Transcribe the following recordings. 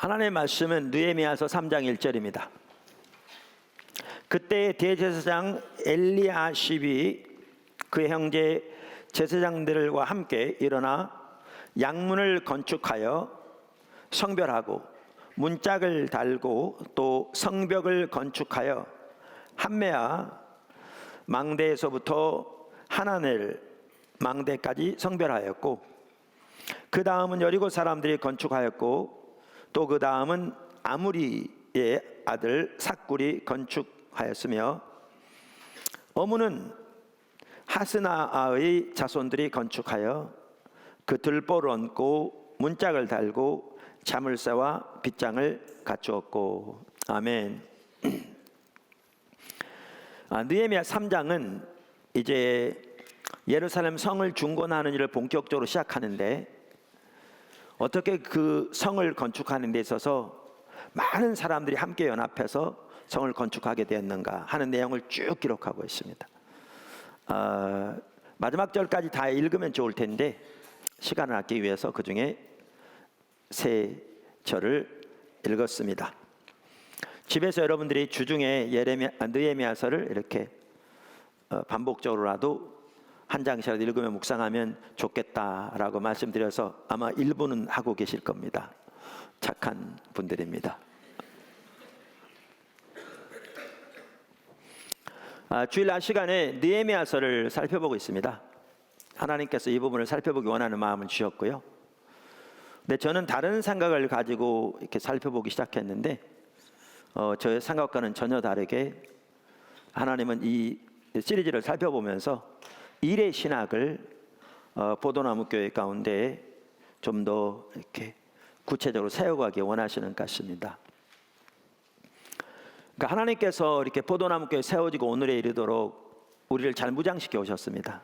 하나님의 말씀은 느헤미야서 3장 1절입니다. 그때 대제사장 엘리야십이 그의 형제 제사장들과 함께 일어나 양문을 건축하여 성별하고 문짝을 달고 또 성벽을 건축하여 함메아 망대에서부터 하나넬 망대까지 성별하였고, 그 다음은 여리고 사람들이 건축하였고, 또 그 다음은 아무리의 아들 삭굴이 건축하였으며, 어무는 하스나아의 자손들이 건축하여 그 들보를 얹고 문짝을 달고 자물쇠와 빗장을 갖추었고. 아멘. 느헤미야 3장은 이제 예루살렘 성을 중건하는 일을 본격적으로 시작하는데, 어떻게 그 성을 건축하는 데 있어서 많은 사람들이 함께 연합해서 성을 건축하게 되었는가 하는 내용을 쭉 기록하고 있습니다. 마지막 절까지 다 읽으면 좋을 텐데 시간을 아끼기 위해서 그 중에 세 절을 읽었습니다. 집에서 여러분들이 주중에 느헤미야서를 이렇게 반복적으로라도 한 장씩이라도 읽으면 묵상하면 좋겠다라고 말씀드려서 아마 1분은 하고 계실 겁니다. 착한 분들입니다. 주일날 시간에 느헤미야서를 살펴보고 있습니다. 하나님께서 이 부분을 살펴보기 원하는 마음을 주셨고요. 근데 저는 다른 생각을 가지고 이렇게 살펴보기 시작했는데, 저의 생각과는 전혀 다르게 하나님은 이 시리즈를 살펴보면서 일의 신학을 포도나무 교회 가운데 좀 더 이렇게 구체적으로 세워가기 원하시는 것 같습니다. 그러니까 하나님께서 이렇게 포도나무 교회 세워지고 오늘에 이르도록 우리를 잘 무장시켜 오셨습니다.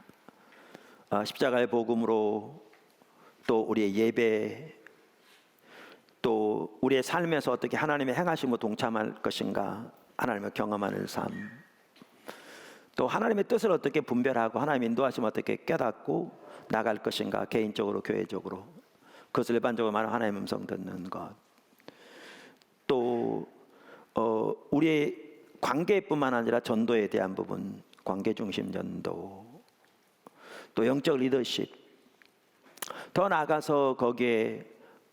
십자가의 복음으로, 또 우리의 예배, 또 우리의 삶에서 어떻게 하나님의 행하심을 동참할 것인가 하나님을 경험하는 삶, 또 하나님의 뜻을 어떻게 분별하고 하나님의 인도하심을 어떻게 깨닫고 나갈 것인가, 개인적으로 교회적으로, 그것을 일반적으로 말하는 하나님의 음성 듣는 것, 또 우리의 관계뿐만 아니라 전도에 대한 부분, 관계 중심 전도, 또 영적 리더십, 더 나아가서 거기에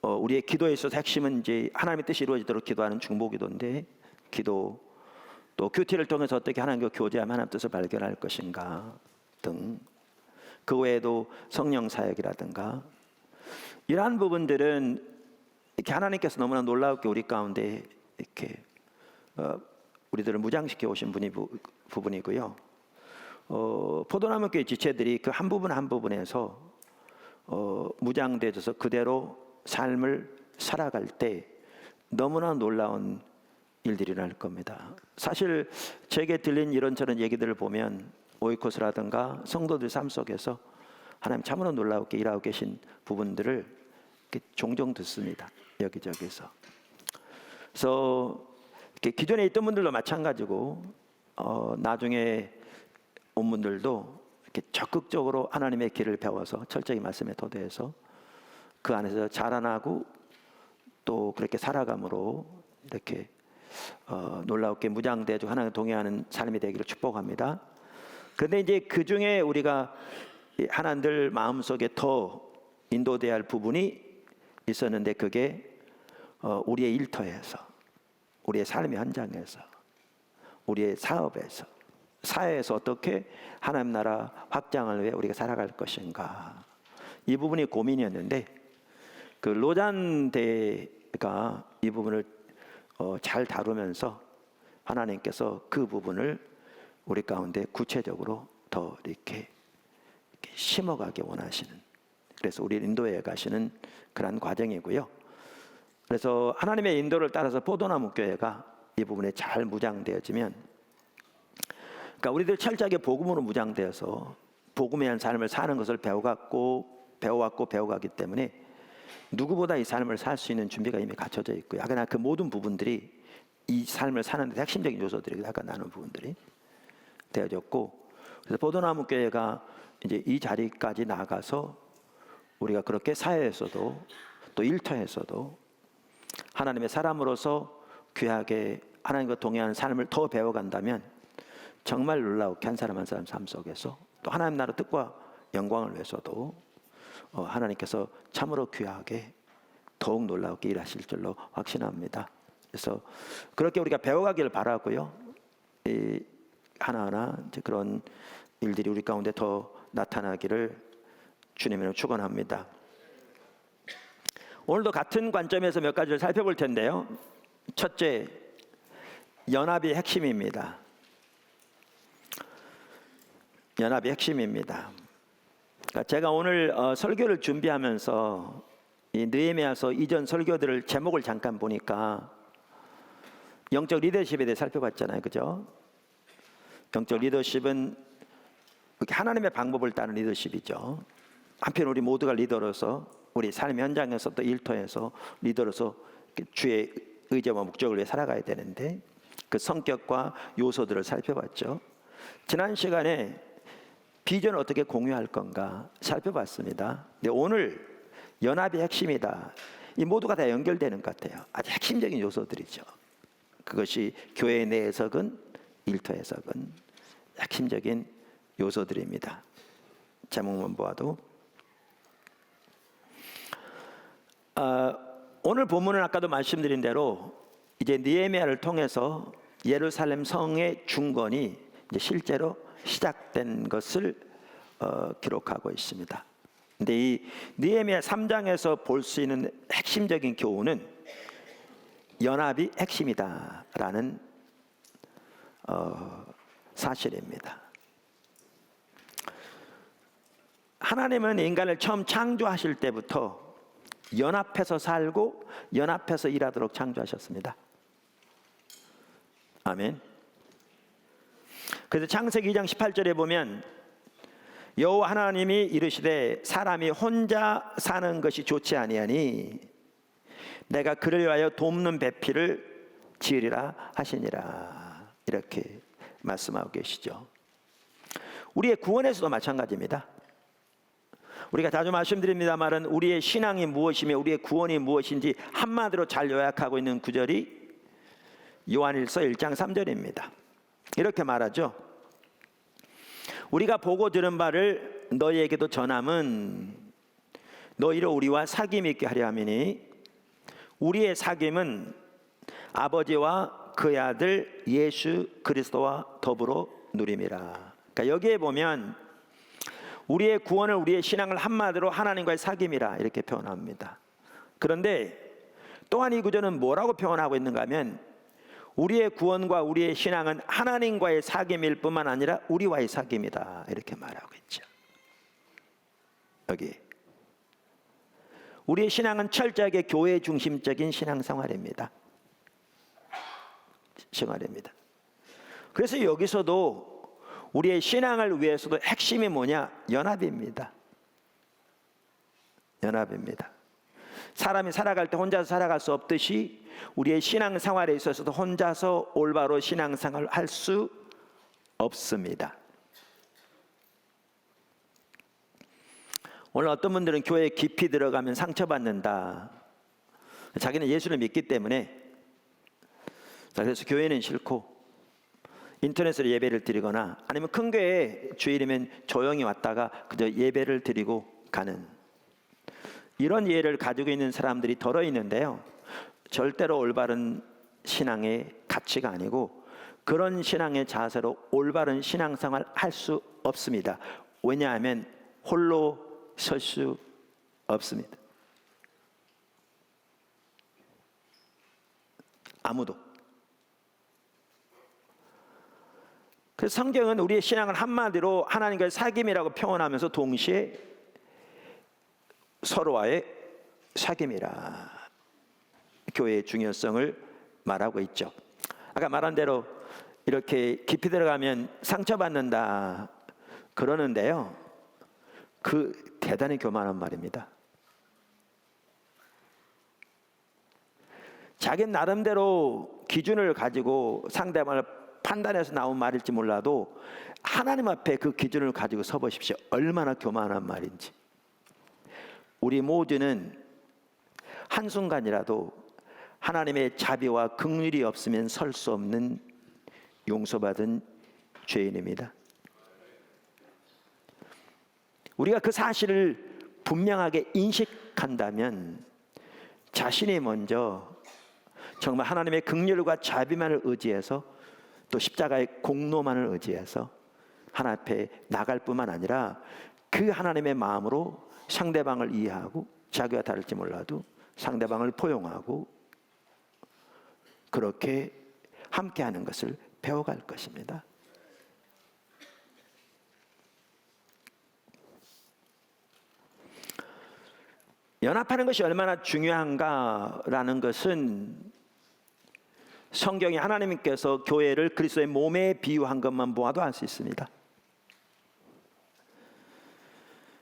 우리의 기도에 있어서 핵심은 이제 하나님의 뜻이 이루어지도록 기도하는 중보기도인데, 기도, 또 큐티를 통해서 어떻게 하나님과 교제하면 하나님의 뜻을 발견할 것인가 등, 그 외에도 성령 사역이라든가 이러한 부분들은 이렇게 하나님께서 너무나 놀랍게 우리 가운데 이렇게 우리들을 무장시켜 오신 부분이고요. 포도나무 교회 지체들이 그 한 부분 한 부분에서 무장되어져서 그대로 삶을 살아갈 때 너무나 놀라운 일들이 날 겁니다. 사실 제게 들린 이런저런 얘기들을 보면 오이코스라든가 성도들 삶 속에서 하나님 참으로 놀랍게 일하고 계신 부분들을 종종 듣습니다. 여기저기서. 그래서 기존에 있던 분들도 마찬가지고 나중에 온 분들도 이렇게 적극적으로 하나님의 길을 배워서 철저히 말씀에 토대해서 그 안에서 자라나고 또 그렇게 살아감으로 이렇게 놀랍게 무장되어지고 하나님 동행하는 삶이 되기를 축복합니다. 그런데 이제 그 중에 우리가 하나 늘 마음속에 더 인도돼야 할 부분이 있었는데, 그게 우리의 일터에서, 우리의 삶의 현장에서, 우리의 사업에서, 사회에서 어떻게 하나님 나라 확장을 위해 우리가 살아갈 것인가, 이 부분이 고민이었는데, 그 로잔 대가 이 부분을 잘 다루면서 하나님께서 그 부분을 우리 가운데 구체적으로 더 이렇게 심어가기 원하시는, 그래서 우리를 인도해 가시는 그런 과정이고요. 그래서 하나님의 인도를 따라서 포도나무 교회가 이 부분에 잘 무장되어지면, 그러니까 우리들 철저하게 복음으로 무장되어서 복음에 대한 삶을 사는 것을 배워왔고 배워가기 때문에 누구보다 이 삶을 살 수 있는 준비가 이미 갖춰져 있고요. 그러나 그 모든 부분들이 이 삶을 사는 데 핵심적인 요소들이 아까 나눈 부분들이 되어졌고, 그래서 포도나무 교회가 이제 이 자리까지 나가서 우리가 그렇게 사회에서도 또 일터에서도 하나님의 사람으로서 귀하게 하나님과 동행하는 삶을 더 배워간다면 정말 놀라우게 한 사람 한 사람 삶 속에서 또 하나님 나라 뜻과 영광을 위해서도 하나님께서 참으로 귀하게 더욱 놀라우게 일하실 줄로 확신합니다. 그래서 그렇게 우리가 배워가기를 바라고요. 하나하나 이제 그런 일들이 우리 가운데 더 나타나기를 주님으로 축원합니다. 오늘도 같은 관점에서 몇 가지를 살펴볼 텐데요. 첫째, 연합이 핵심입니다. 연합이 핵심입니다. 그러니까 제가 오늘 설교를 준비하면서 이 느헤미야서 이전 설교들을 제목을 잠깐 보니까 영적 리더십에 대해 살펴봤잖아요, 그죠? 영적 리더십은 하나님의 방법을 따르는 리더십이죠. 한편 우리 모두가 리더로서 우리 삶 현장에서 또 일터에서 리더로서 주의 의지와 목적을 위해 살아가야 되는데 그 성격과 요소들을 살펴봤죠. 지난 시간에 비전을 어떻게 공유할 건가 살펴봤습니다. 근데 오늘 연합이 핵심이다. 이 모두가 다 연결되는 것 같아요. 아주 핵심적인 요소들이죠. 그것이 교회 내에서건 일터에서건 핵심적인 요소들입니다. 제목만 보아도 오늘 본문은 아까도 말씀드린 대로 이제 느헤미야를 통해서 예루살렘 성의 중건이 이제 실제로 시작된 것을 기록하고 있습니다. 근데 이 느헤미야 3장에서 볼 수 있는 핵심적인 교훈은 연합이 핵심이다라는 사실입니다. 하나님은 인간을 처음 창조하실 때부터 연합해서 살고 연합해서 일하도록 창조하셨습니다. 아멘. 그래서 창세기 2장 18절에 보면 여호와 하나님이 이르시되 사람이 혼자 사는 것이 좋지 아니하니 내가 그를 위하여 돕는 배필을 지으리라 하시니라. 이렇게 말씀하고 계시죠. 우리의 구원에서도 마찬가지입니다. 우리가 자주 말씀드립니다마는 우리의 신앙이 무엇이며 우리의 구원이 무엇인지 한마디로 잘 요약하고 있는 구절이 요한일서 1장 3절입니다. 이렇게 말하죠. 우리가 보고 들은 바를 너희에게도 전함은 너희로 우리와 사귐이 있게 하려 함이니 우리의 사귐은 아버지와 그의 아들 예수 그리스도와 더불어 누림이라. 그러니까 여기에 보면 우리의 구원을 우리의 신앙을 한마디로 하나님과의 사귐이라 이렇게 표현합니다. 그런데 또한 이 구절은 뭐라고 표현하고 있는가 하면 우리의 구원과 우리의 신앙은 하나님과의 사귐일 뿐만 아니라 우리와의 사귐이다 이렇게 말하고 있죠. 여기 우리의 신앙은 철저하게 교회 중심적인 신앙생활입니다. 그래서 여기서도 우리의 신앙을 위해서도 핵심이 뭐냐? 연합입니다. 연합입니다. 사람이 살아갈 때 혼자서 살아갈 수 없듯이 우리의 신앙생활에 있어서도 혼자서 올바로 신앙생활을 할 수 없습니다. 오늘 어떤 분들은 교회에 깊이 들어가면 상처받는다. 자기는 예수를 믿기 때문에 그래서 교회는 싫고 인터넷으로 예배를 드리거나 아니면 큰 교회에 주일이면 조용히 왔다가 그저 예배를 드리고 가는 이런 예를 가지고 있는 사람들이 덜어 있는데요. 절대로 올바른 신앙의 가치가 아니고 그런 신앙의 자세로 올바른 신앙생활 할 수 없습니다. 왜냐하면 홀로 설 수 없습니다. 아무도. 그래서 성경은 우리의 신앙을 한마디로 하나님과의 사귐이라고 표현하면서 동시에 서로와의 사귐이라 교회의 중요성을 말하고 있죠. 아까 말한 대로 이렇게 깊이 들어가면 상처받는다 그러는데요. 그 대단히 교만한 말입니다. 자기 나름대로 기준을 가지고 상대방을 판단해서 나온 말일지 몰라도 하나님 앞에 그 기준을 가지고 서보십시오. 얼마나 교만한 말인지. 우리 모두는 한순간이라도 하나님의 자비와 긍휼이 없으면 설 수 없는 용서받은 죄인입니다. 우리가 그 사실을 분명하게 인식한다면 자신이 먼저 정말 하나님의 긍휼과 자비만을 의지해서 또 십자가의 공로만을 의지해서 하나님 앞에 나갈 뿐만 아니라 그 하나님의 마음으로 상대방을 이해하고 자기와 다를지 몰라도 상대방을 포용하고 그렇게 함께하는 것을 배워갈 것입니다. 연합하는 것이 얼마나 중요한가라는 것은 성경이 하나님께서 교회를 그리스도의 몸에 비유한 것만 보아도 알 수 있습니다.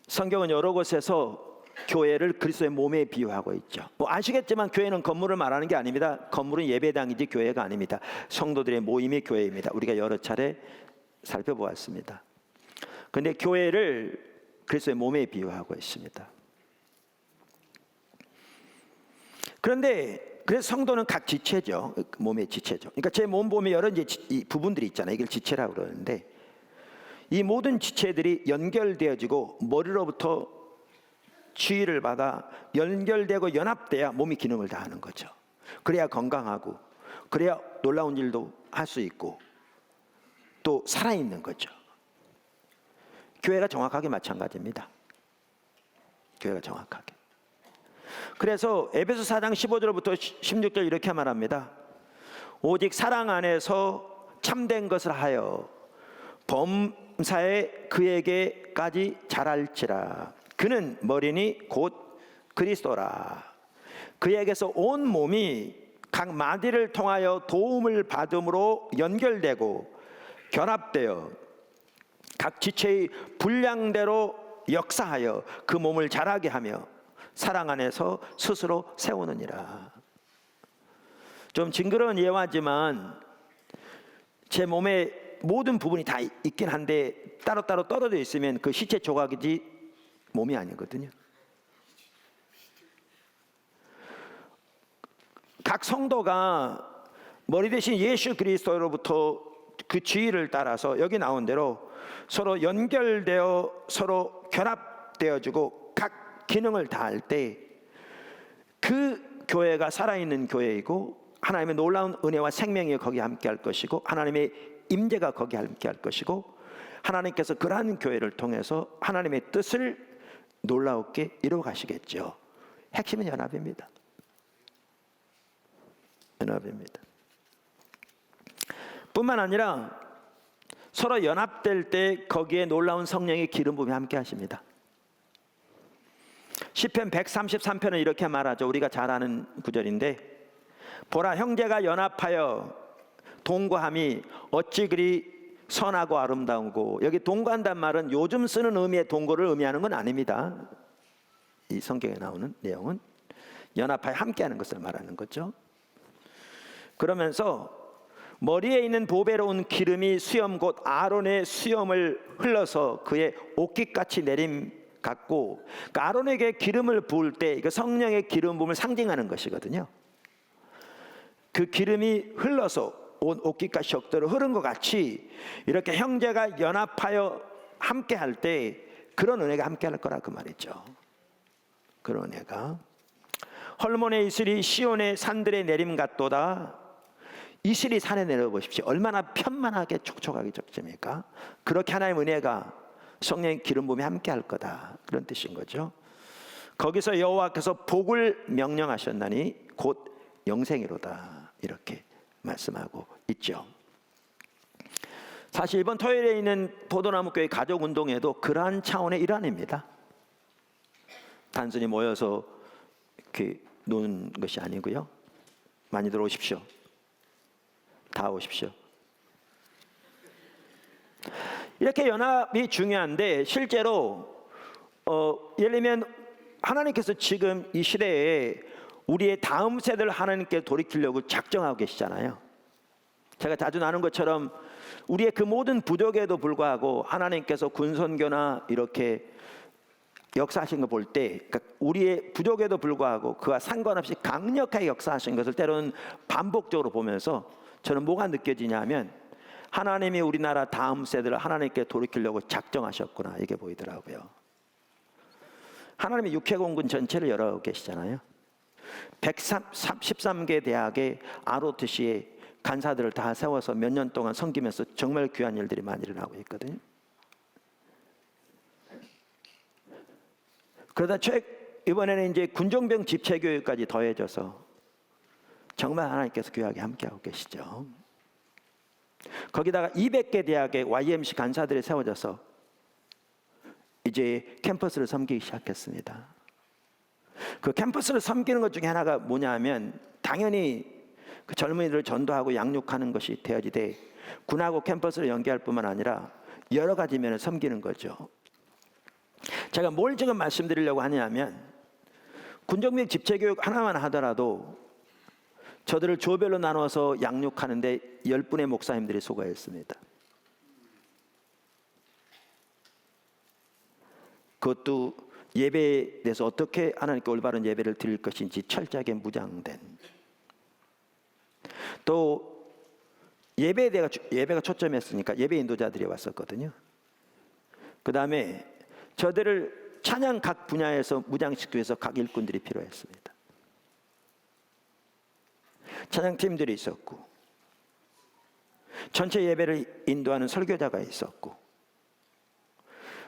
성경은 여러 곳에서 교회를 그리스도의 몸에 비유하고 있죠. 아시겠지만 교회는 건물을 말하는 게 아닙니다. 건물은 예배당이지 교회가 아닙니다. 성도들의 모임이 교회입니다. 우리가 여러 차례 살펴보았습니다. 그런데 교회를 그리스도의 몸에 비유하고 있습니다. 그런데 그래서 성도는 각 지체죠. 몸의 지체죠. 그러니까 제 몸 보면 여러 이 부분들이 있잖아요. 이걸 지체라고 그러는데 이 모든 지체들이 연결되어지고 머리로부터 지휘를 받아 연결되고 연합돼야 몸이 기능을 다하는 거죠. 그래야 건강하고 그래야 놀라운 일도 할 수 있고 또 살아있는 거죠. 교회가 정확하게 마찬가지입니다. 교회가 정확하게. 그래서 에베소 4장 15절부터 16절 이렇게 말합니다. 오직 사랑 안에서 참된 것을 하여 범사에 그에게까지 자랄지라. 그는 머리니 곧 그리스도라. 그에게서 온 몸이 각 마디를 통하여 도움을 받음으로 연결되고 결합되어 각 지체의 분량대로 역사하여 그 몸을 자라게 하며 사랑 안에서 스스로 세우느니라. 좀 징그러운 예화지만 제 몸에 모든 부분이 다 있긴 한데 따로따로 떨어져 있으면 그 시체 조각이지 몸이 아니거든요. 각 성도가 머리 대신 예수 그리스도로부터 그 지위를 따라서 여기 나온 대로 서로 연결되어 서로 결합되어지고 각 기능을 다할 때 그 교회가 살아있는 교회이고 하나님의 놀라운 은혜와 생명이 거기 함께할 것이고 하나님의 임재가 거기 함께할 것이고 하나님께서 그러한 교회를 통해서 하나님의 뜻을 놀라웠게 이루어 가시겠죠. 핵심은 연합입니다. 연합입니다. 뿐만 아니라 서로 연합될 때 거기에 놀라운 성령의 기름 부음이 함께 하십니다. 시편 133편은 이렇게 말하죠. 우리가 잘 아는 구절인데 보라 형제가 연합하여 동거함이 어찌 그리 선하고 아름다우고. 여기 동거한단 말은 요즘 쓰는 의미의 동거를 의미하는 건 아닙니다. 이 성경에 나오는 내용은 연합하여 함께하는 것을 말하는 거죠. 그러면서 머리에 있는 보배로운 기름이 수염 곧 아론의 수염을 흘러서 그의 옷깃같이 내림 같고, 그러니까 아론에게 기름을 부을 때 그 성령의 기름 부음을 상징하는 것이거든요. 그 기름이 흘러서 옷깃같이 적도로 흐른 것 같이 이렇게 형제가 연합하여 함께할 때 그런 은혜가 함께할 거라 그 말이죠. 그런 은혜가 헐몬의 이슬이 시온의 산들의 내림 같도다. 이슬이 산에 내려보십시오. 얼마나 편만하게 촉촉하게 적집니까? 그렇게 하나님의 은혜가 성령의 기름 부음이 함께할 거다. 그런 뜻인 거죠. 거기서 여호와께서 복을 명령하셨나니 곧 영생이로다. 이렇게 말씀하고 있죠. 사실 이번 토요일에 있는 포도나무교회 가족운동에도 그러한 차원의 일환입니다. 단순히 모여서 이렇게 노는 것이 아니고요. 많이들 오십시오. 다 오십시오. 이렇게 연합이 중요한데 실제로 예를 들면 하나님께서 지금 이 시대에 우리의 다음 세대를 하나님께 돌이키려고 작정하고 계시잖아요. 제가 자주 나눈 것처럼 우리의 그 모든 부족에도 불구하고 하나님께서 군선교나 이렇게 역사하신 거 볼 때, 그러니까 우리의 부족에도 불구하고 그와 상관없이 강력하게 역사하신 것을 때로는 반복적으로 보면서 저는 뭐가 느껴지냐면 하나님이 우리나라 다음 세대를 하나님께 돌이키려고 작정하셨구나, 이게 보이더라고요. 하나님이 육해공군 전체를 열어 계시잖아요. 113개 대학의 ROTC에 간사들을 다 세워서 몇 년 동안 섬기면서 정말 귀한 일들이 많이 일어나고 있거든요. 그러다 이번에는 이제 군정병 집체교육까지 더해져서 정말 하나님께서 귀하게 함께하고 계시죠. 거기다가 200개 대학의 YMC 간사들이 세워져서 이제 캠퍼스를 섬기기 시작했습니다. 그 캠퍼스를 섬기는 것 중에 하나가 뭐냐면 당연히 그 젊은이들을 전도하고 양육하는 것이 되어지되 군하고 캠퍼스를 연계할 뿐만 아니라 여러 가지 면을 섬기는 거죠. 제가 뭘 지금 말씀드리려고 하냐면 군정병 집체교육 하나만 하더라도 저들을 조별로 나눠서 양육하는데 10분의 목사님들이 수고했습니다. 그것도 예배에 대해서 어떻게 하나님께 올바른 예배를 드릴 것인지 철저하게 무장된, 또 예배가 초점이었으니까 예배 인도자들이 왔었거든요. 그 다음에 저들을 찬양 각 분야에서 무장시키기 위해서 각 일꾼들이 필요했습니다. 찬양팀들이 있었고 전체 예배를 인도하는 설교자가 있었고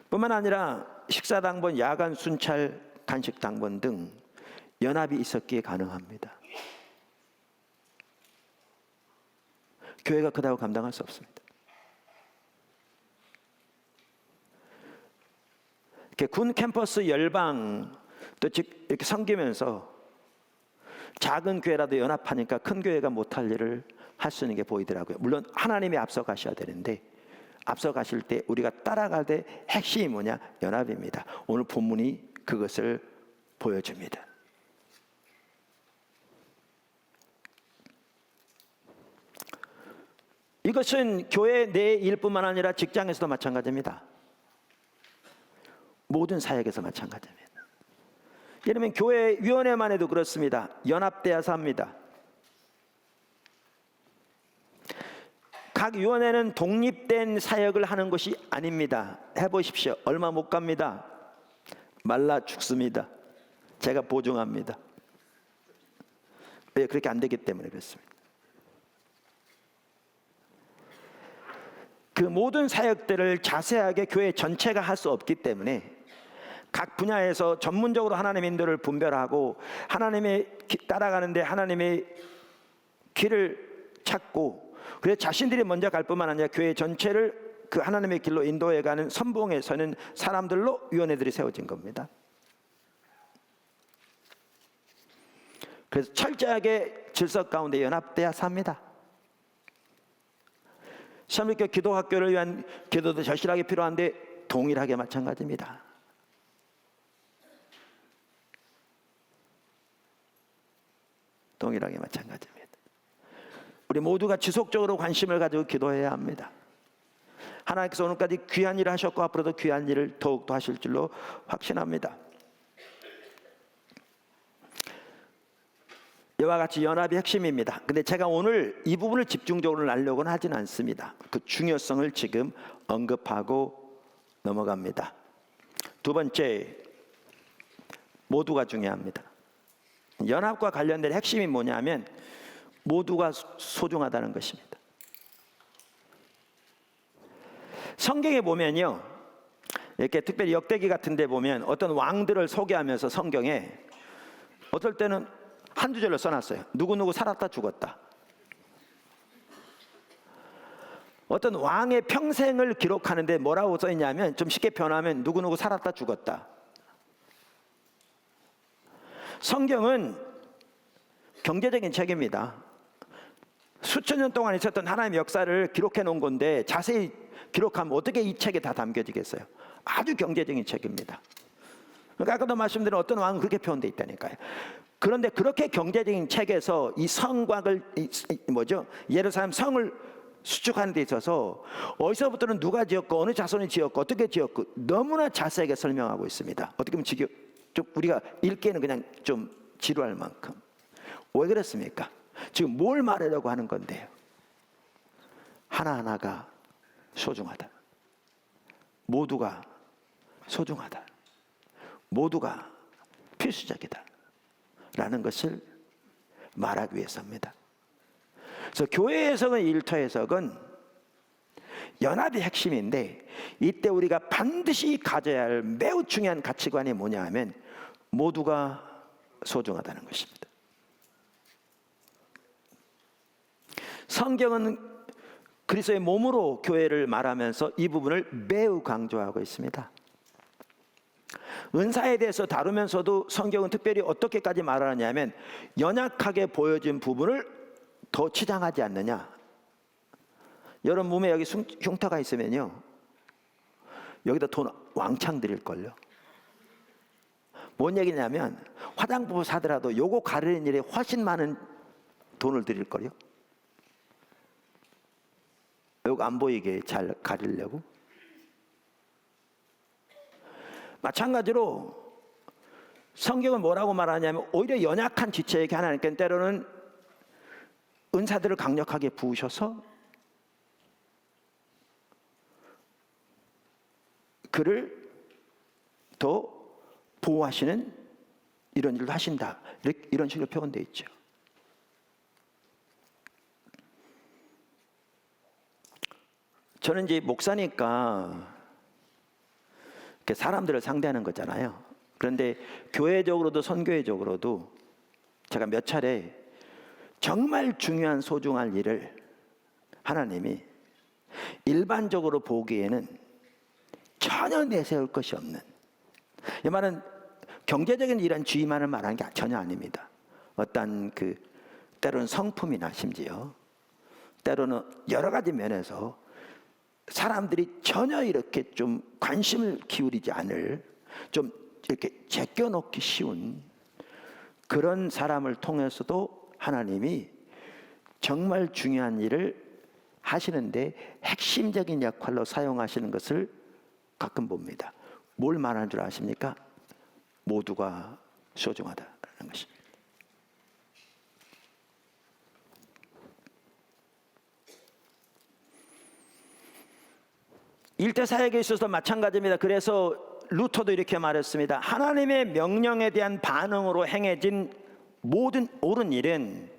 뿐만 아니라 식사당번, 야간 순찰, 간식당번 등 연합이 있었기에 가능합니다. 교회가 그다고 감당할 수 없습니다. 이렇게 군 캠퍼스 열방 또 이렇게 섬기면서 작은 교회라도 연합하니까 큰 교회가 못할 일을 할 수 있는 게 보이더라고요. 물론 하나님이 앞서 가셔야 되는데 앞서 가실 때 우리가 따라갈 때 핵심이 뭐냐? 연합입니다. 오늘 본문이 그것을 보여줍니다. 이것은 교회 내 일뿐만 아니라 직장에서도 마찬가지입니다. 모든 사역에서 마찬가지입니다. 예를 들면 교회 위원회만 해도 그렇습니다. 연합돼야 합니다. 각 위원회는 독립된 사역을 하는 것이 아닙니다. 해보십시오. 얼마 못 갑니다. 말라 죽습니다. 제가 보증합니다. 왜? 그렇게 안 되기 때문에 그렇습니다. 그 모든 사역들을 자세하게 교회 전체가 할 수 없기 때문에 각 분야에서 전문적으로 하나님의 인도를 분별하고 하나님의 따라가는데 하나님의 길을 찾고, 그래서 자신들이 먼저 갈 뿐만 아니라 교회 전체를 그 하나님의 길로 인도해가는 선봉에 서는 사람들로 위원회들이 세워진 겁니다. 그래서 철저하게 질서 가운데 연합돼야 삽니다. 시험일교 기도학교를 위한 기도도 절실하게 필요한데 동일하게 마찬가지입니다. 동일하게 마찬가지입니다. 우리 모두가 지속적으로 관심을 가지고 기도해야 합니다. 하나님께서 오늘까지 귀한 일을 하셨고 앞으로도 귀한 일을 더욱더 하실 줄로 확신합니다. 이와 같이 연합이 핵심입니다. 근데 제가 오늘 이 부분을 집중적으로 알려고는 하진 않습니다. 그 중요성을 지금 언급하고 넘어갑니다. 두 번째, 모두가 중요합니다. 연합과 관련된 핵심이 뭐냐면 모두가 소중하다는 것입니다. 성경에 보면요, 이렇게 특별히 역대기 같은 데 보면 어떤 왕들을 소개하면서 성경에 어떨 때는 한두 절로 써놨어요. 누구누구 살았다 죽었다. 어떤 왕의 평생을 기록하는데 뭐라고 써있냐면, 좀 쉽게 표현하면 누구누구 살았다 죽었다. 성경은 경제적인 책입니다. 수천 년 동안 있었던 하나님의 역사를 기록해 놓은 건데 자세히 기록하면 어떻게 이 책에 다 담겨지겠어요? 아주 경제적인 책입니다. 그러니까 아까도 말씀드린 어떤 왕은 그렇게 표현되어 있다니까요. 그런데 그렇게 경제적인 책에서 이 성곽을 예루살렘 성을 수축하는 데 있어서 어디서부터는 누가 지었고 어느 자손이 지었고 어떻게 지었고 너무나 자세하게 설명하고 있습니다. 어떻게 보면 좀 우리가 읽기에는 그냥 좀 지루할 만큼. 왜 그렇습니까? 지금 뭘 말하려고 하는 건데요? 하나하나가 소중하다. 모두가 소중하다. 모두가 필수적이다. 라는 것을 말하기 위해서입니다. 그래서 교회 해석은 일터 해석은 연합이 핵심인데, 이때 우리가 반드시 가져야 할 매우 중요한 가치관이 뭐냐 하면 모두가 소중하다는 것입니다. 성경은 그리스도의 몸으로 교회를 말하면서 이 부분을 매우 강조하고 있습니다. 은사에 대해서 다루면서도 성경은 특별히 어떻게까지 말하느냐면 연약하게 보여진 부분을 더 치장하지 않느냐. 여러분 몸에 여기 흉터가 있으면요, 여기다 돈 왕창 드릴걸요. 뭔 얘기냐면 화장품 사더라도 요거 가리는 일에 훨씬 많은 돈을 드릴걸요. 요거 안 보이게 잘 가리려고. 마찬가지로 성경은 뭐라고 말하냐면 오히려 연약한 지체에게 하나님께는 때로는 은사들을 강력하게 부으셔서 그를 더 보호하시는 이런 일도 하신다. 이런 식으로 표현되어 있죠. 저는 이제 목사니까 사람들을 상대하는 거잖아요. 그런데 교회적으로도 선교회적으로도 제가 몇 차례 정말 중요한 소중한 일을 하나님이 일반적으로 보기에는 전혀 내세울 것이 없는, 이 말은 경제적인 이런 주의만을 말하는 게 전혀 아닙니다. 어떤 때로는 성품이나 심지어 때로는 여러 가지 면에서 사람들이 전혀 이렇게 좀 관심을 기울이지 않을, 좀 이렇게 제껴놓기 쉬운 그런 사람을 통해서도 하나님이 정말 중요한 일을 하시는데 핵심적인 역할로 사용하시는 것을 가끔 봅니다. 뭘 말하는 줄 아십니까? 모두가 소중하다는 것입니다. 일대 사역에 있어서 마찬가지입니다. 그래서 루터도 이렇게 말했습니다. 하나님의 명령에 대한 반응으로 행해진 모든 옳은 일은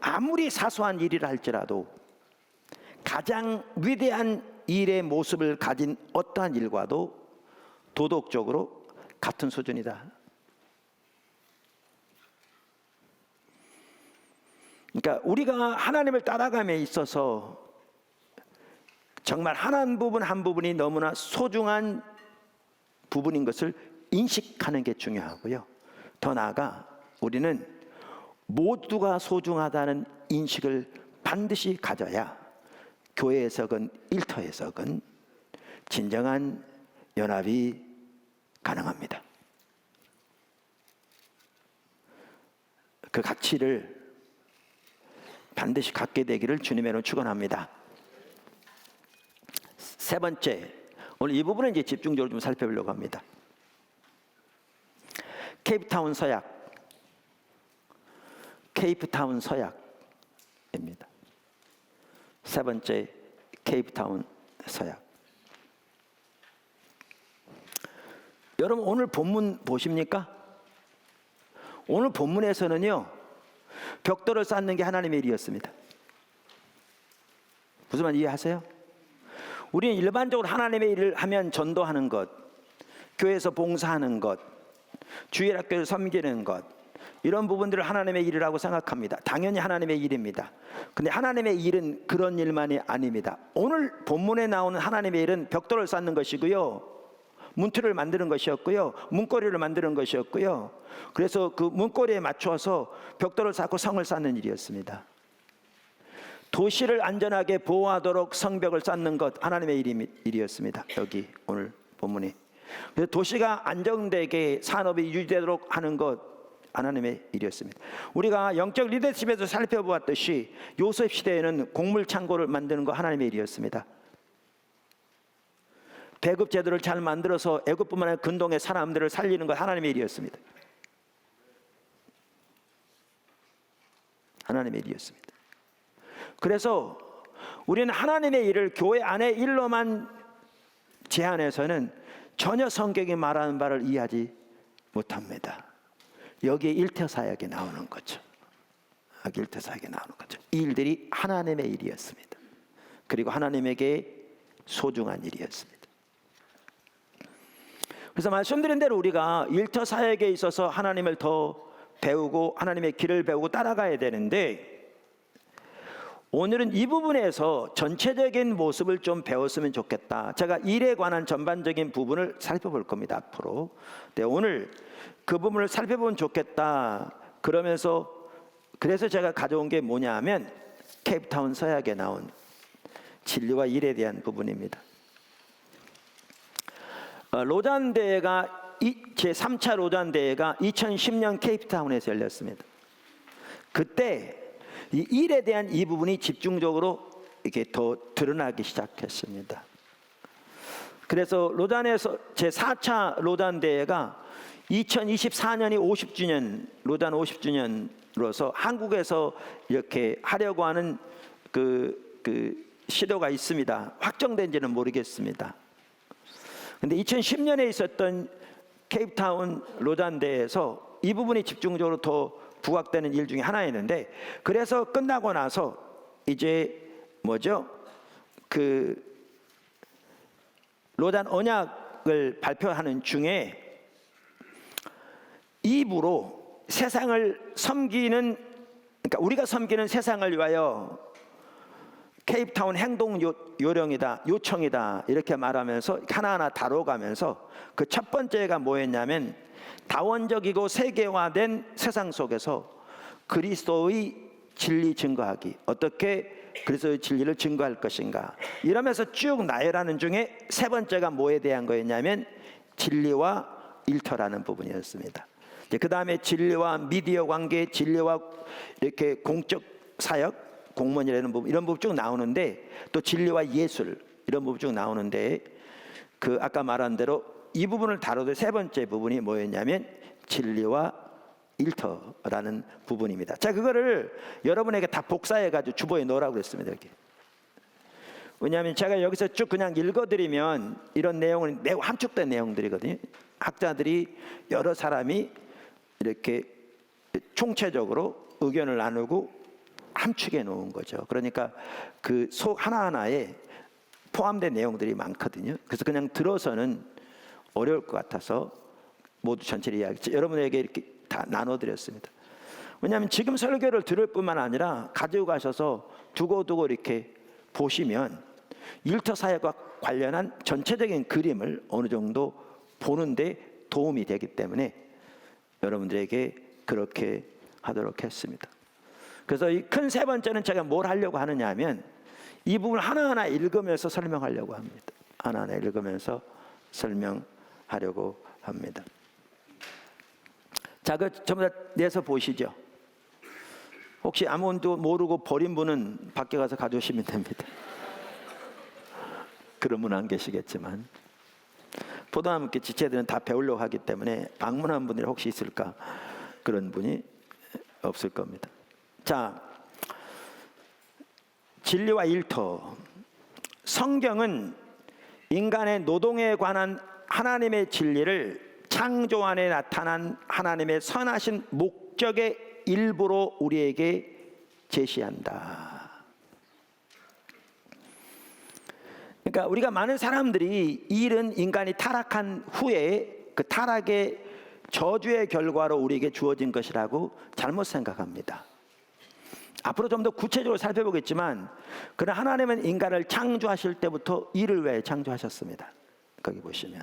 아무리 사소한 일이라 할지라도 가장 위대한 일의 모습을 가진 어떠한 일과도 도덕적으로 같은 수준이다. 그러니까 우리가 하나님을 따라감에 있어서 정말 한 부분 한 부분이 너무나 소중한 부분인 것을 인식하는 게 중요하고요. 더 나아가 우리는 모두가 소중하다는 인식을 반드시 가져야 교회에서건 일터에서건 진정한 연합이 가능합니다. 그 가치를 반드시 갖게 되기를 주님의 이름으로 축원합니다. 세 번째, 오늘 이 부분을 이제 집중적으로 좀 살펴보려고 합니다. 케이프타운 서약입니다. 세 번째, 케이프타운 서약. 여러분 오늘 본문 보십니까? 오늘 본문에서는요, 벽돌을 쌓는 게 하나님의 일이었습니다. 무슨 말 이해하세요? 우리는 일반적으로 하나님의 일을 하면 전도하는 것, 교회에서 봉사하는 것, 주일학교를 섬기는 것, 이런 부분들을 하나님의 일이라고 생각합니다. 당연히 하나님의 일입니다. 근데 하나님의 일은 그런 일만이 아닙니다. 오늘 본문에 나오는 하나님의 일은 벽돌을 쌓는 것이고요, 문틀을 만드는 것이었고요, 문고리를 만드는 것이었고요, 그래서 그 문고리에 맞춰서 벽돌을 쌓고 성을 쌓는 일이었습니다. 도시를 안전하게 보호하도록 성벽을 쌓는 것, 하나님의 일이었습니다. 여기 오늘 본문이. 도시가 안정되게 산업이 유지되도록 하는 것, 하나님의 일이었습니다. 우리가 영적 리더십에서 살펴보았듯이 요셉 시대에는 곡물 창고를 만드는 거 하나님의 일이었습니다. 배급 제도를 잘 만들어서 애굽뿐만 아니라 근동의 사람들을 살리는 것 하나님의 일이었습니다. 하나님의 일이었습니다. 그래서 우리는 하나님의 일을 교회 안의 일로만 제한해서는 전혀 성경이 말하는 바를 이해하지 못합니다. 여기에 일터사역이 나오는 거죠. 일터사역이 나오는 거죠. 이 일들이 하나님의 일이었습니다. 그리고 하나님에게 소중한 일이었습니다. 그래서 말씀드린 대로 우리가 일터사역에 있어서 하나님을 더 배우고 하나님의 길을 배우고 따라가야 되는데, 오늘은 이 부분에서 전체적인 모습을 좀 배웠으면 좋겠다. 제가 일에 관한 전반적인 부분을 살펴볼 겁니다, 앞으로. 네, 오늘 그 부분을 살펴보면 좋겠다. 그래서 제가 가져온 게 뭐냐 하면 케이프타운 서약에 나온 진리와 일에 대한 부분입니다. 로잔 대회가 제3차 로잔 대회가 2010년 케이프타운에서 열렸습니다. 그때 이 일에 대한 이 부분이 집중적으로 이렇게 더 드러나기 시작했습니다. 그래서 로잔에서 제4차 로잔 대회가 2024년이 50주년, 로잔 50주년으로서 한국에서 이렇게 하려고 하는 그 시도가 있습니다. 확정된지는 모르겠습니다. 근데 2010년에 있었던 케이프타운 로잔 대회에서 이 부분이 집중적으로 더 부각되는 일 중에 하나였는데, 그래서 끝나고 나서 이제 그 로잔 언약을 발표하는 중에 입으로 세상을 섬기는, 그러니까 우리가 섬기는 세상을 위하여 케이프타운 행동 요령이다, 요청이다 이렇게 말하면서 하나하나 다뤄가면서 그 첫 번째가 뭐였냐면, 다원적이고 세계화된 세상 속에서 그리스도의 진리 증거하기, 어떻게 그리스도의 진리를 증거할 것인가, 이러면서 쭉 나열하는 중에 세 번째가 뭐에 대한 거였냐면 진리와 일터라는 부분이었습니다. 그 다음에 진리와 미디어 관계, 진리와 이렇게 공적 사역, 공무원이라는 부분, 이런 부분 쭉 나오는데, 또 진리와 예술 이런 부분 쭉 나오는데, 그 아까 말한 대로 이 부분을 다루던 세 번째 부분이 뭐였냐면 진리와 일터라는 부분입니다. 자, 그거를 여러분에게 다 복사해가지고 주보에 넣으라고 그랬습니다. 이렇게. 왜냐하면 제가 여기서 쭉 그냥 읽어드리면 이런 내용은 매우 함축된 내용들이거든요. 학자들이 여러 사람이 이렇게 총체적으로 의견을 나누고 함축해 놓은 거죠. 그러니까 그 속 하나하나에 포함된 내용들이 많거든요. 그래서 그냥 들어서는 어려울 것 같아서 모두 전체를 이야기, 여러분에게 이렇게 다 나눠드렸습니다. 왜냐하면 지금 설교를 들을 뿐만 아니라 가지고 가셔서 두고두고 이렇게 보시면 일터 사역과 관련한 전체적인 그림을 어느 정도 보는데 도움이 되기 때문에 여러분들에게 그렇게 하도록 했습니다. 그래서 이 큰 세 번째는 제가 뭘 하려고 하느냐 하면 이 부분을 하나하나 읽으면서 설명하려고 합니다. 하나하나 읽으면서 설명하려고 합니다. 자, 그 전부 다 내서 보시죠. 혹시 아무도 모르고 버린 분은 밖에 가서 가져오시면 됩니다. 그런 분 안 계시겠지만, 포도나무께 지체들은 다 배우려고 하기 때문에 방문한 분이 혹시 있을까, 그런 분이 없을 겁니다. 자, 진리와 일터. 성경은 인간의 노동에 관한 하나님의 진리를 창조 안에 나타난 하나님의 선하신 목적의 일부로 우리에게 제시한다. 그러니까 우리가 많은 사람들이 일은 인간이 타락한 후에 그 타락의 저주의 결과로 우리에게 주어진 것이라고 잘못 생각합니다. 앞으로 좀 더 구체적으로 살펴보겠지만, 그러나 하나님은 인간을 창조하실 때부터 일을 왜 창조하셨습니다. 거기 보시면,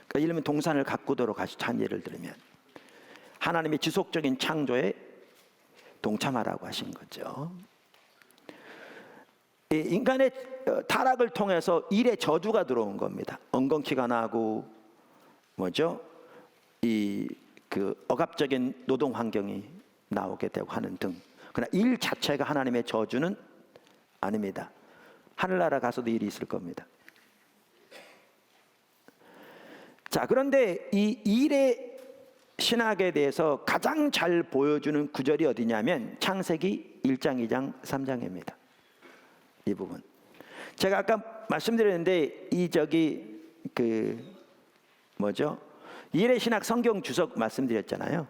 그러니까 예를 들면 동산을 가꾸도록 하신 예를 들면 하나님의 지속적인 창조에 동참하라고 하신 거죠. 인간의 타락을 통해서 일의 저주가 들어온 겁니다. 엉겅퀴가 나고 이 그 억압적인 노동 환경이 나오게 되고 하는 등. 그러나 일 자체가 하나님의 저주는 아닙니다. 하늘나라 가서도 일이 있을 겁니다. 자, 그런데 이 일의 신학에 대해서 가장 잘 보여주는 구절이 어디냐면 창세기 1장, 2장, 3장입니다. 이 부분. 제가 아까 말씀드렸는데 일의 신학 성경 주석 말씀드렸잖아요.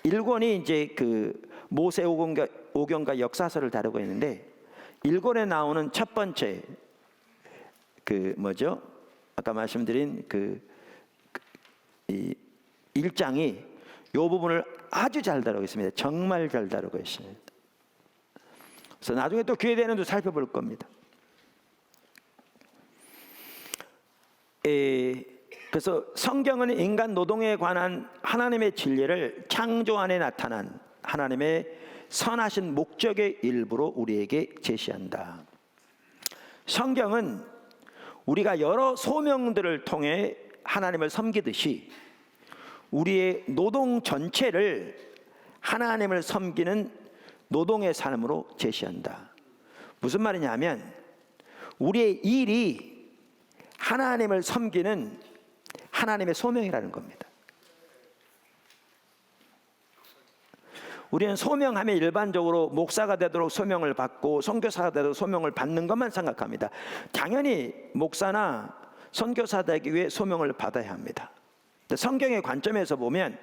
1권이 이제 그 모세 오경과 역사서를 다루고 있는데 1권에 나오는 첫 번째 아까 말씀드린 이 1장이 이 부분을 아주 잘 다루고 있습니다. 정말 잘 다루고 있습니다. 그래서 나중에 또 기회 되는 데 살펴볼 겁니다. 그래서 성경은 인간 노동에 관한 하나님의 진리를 창조 안에 나타난 하나님의 선하신 목적의 일부로 우리에게 제시한다. 성경은 우리가 여러 소명들을 통해 하나님을 섬기듯이 우리의 노동 전체를 하나님을 섬기는 노동의 삶으로 제시한다. 무슨 말이냐면 우리의 일이 하나님을 섬기는 하나님의 소명이라는 겁니다. 우리는 소명하면 일반적으로 목사가 되도록 소명을 받고 선교사가 되도록 소명을 받는 것만 생각합니다. 당연히 목사나 선교사 되기 위해 소명을 받아야 합니다. 성경의 관점에서 보면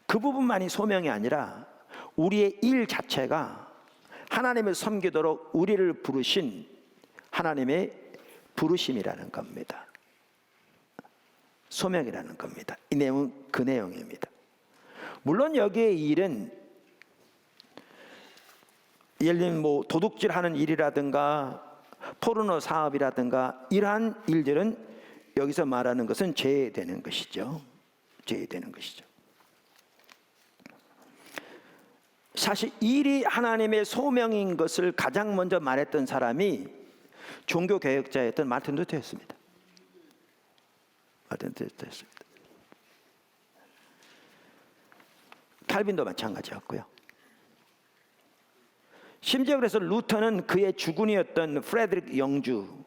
그 부분만이 소명이 아니라 우리의 일 자체가 하나님을 섬기도록 우리를 부르신 하나님의 부르심이라는 겁니다. 소명이라는 겁니다. 이 내용은 그 내용입니다. 물론 여기에 일은 예를 들면 도둑질하는 일이라든가 포르노 사업이라든가 이러한 일들은 여기서 말하는 것은 제외되는 것이죠. 제외되는 것이죠. 사실 일이 하나님의 소명인 것을 가장 먼저 말했던 사람이 종교개혁자였던 마틴 루터였습니다. 마틴 루터였습니다. 칼빈도 마찬가지였고요. 심지어 그래서 루터는 그의 주군이었던 프레드릭 영주,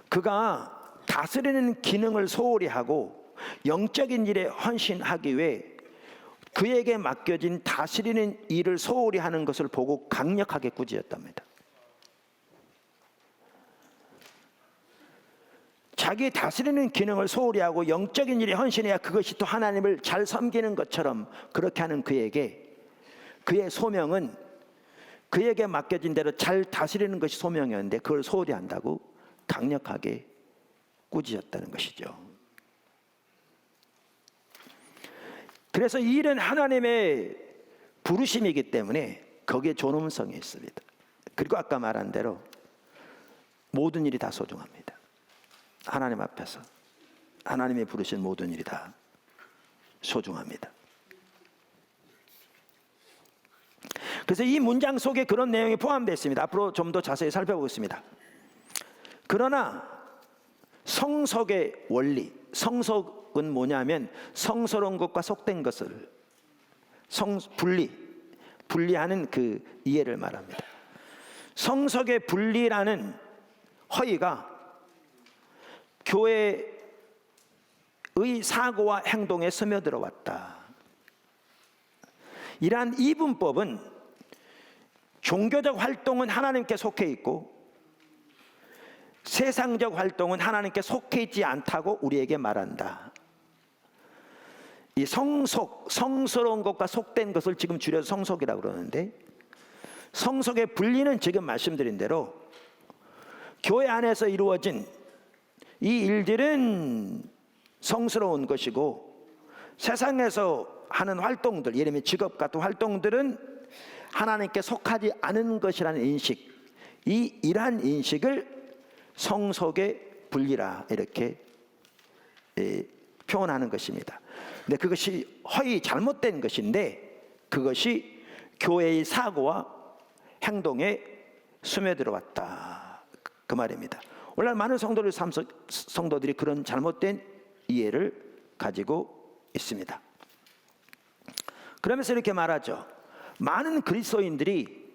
그가 다스리는 기능을 소홀히 하고 영적인 일에 헌신하기 위해 그에게 맡겨진 다스리는 일을 소홀히 하는 것을 보고 강력하게 꾸짖었답니다. 자기 다스리는 기능을 소홀히 하고 영적인 일에 헌신해야 그것이 또 하나님을 잘 섬기는 것처럼 그렇게 하는 그에게 그의 소명은 그에게 맡겨진 대로 잘 다스리는 것이 소명이었는데 그걸 소홀히 한다고 강력하게 꾸짖었다는 것이죠. 그래서 이 일은 하나님의 부르심이기 때문에 거기에 존엄성이 있습니다. 그리고 아까 말한 대로 모든 일이 다 소중합니다. 하나님 앞에서 하나님이 부르신 모든 일이 다 소중합니다. 그래서 이 문장 속에 그런 내용이 포함되어 있습니다. 앞으로 좀 더 자세히 살펴보겠습니다. 그러나 성속의 원리, 성속은 뭐냐면 성스러운 것과 속된 것을 분리하는 그 이해를 말합니다. 성속의 분리라는 허위가 교회의 사고와 행동에 스며들어 왔다. 이러한 이분법은 종교적 활동은 하나님께 속해 있고 세상적 활동은 하나님께 속해 있지 않다고 우리에게 말한다. 이 성스러운 것과 속된 것을 지금 줄여서 성속이라고 그러는데, 성속의 분리는 지금 말씀드린 대로 교회 안에서 이루어진 이 일들은 성스러운 것이고 세상에서 하는 활동들, 예를 들면 직업 같은 활동들은 하나님께 속하지 않은 것이라는 인식, 이러한 인식을 성속의 분리라 이렇게 표현하는 것입니다. 근데 그것이 잘못된 것인데 그것이 교회의 사고와 행동에 스며들어 왔다, 그 말입니다. 오늘날 많은 성도들이 그런 잘못된 이해를 가지고 있습니다. 그러면서 이렇게 말하죠. 많은 그리스도인들이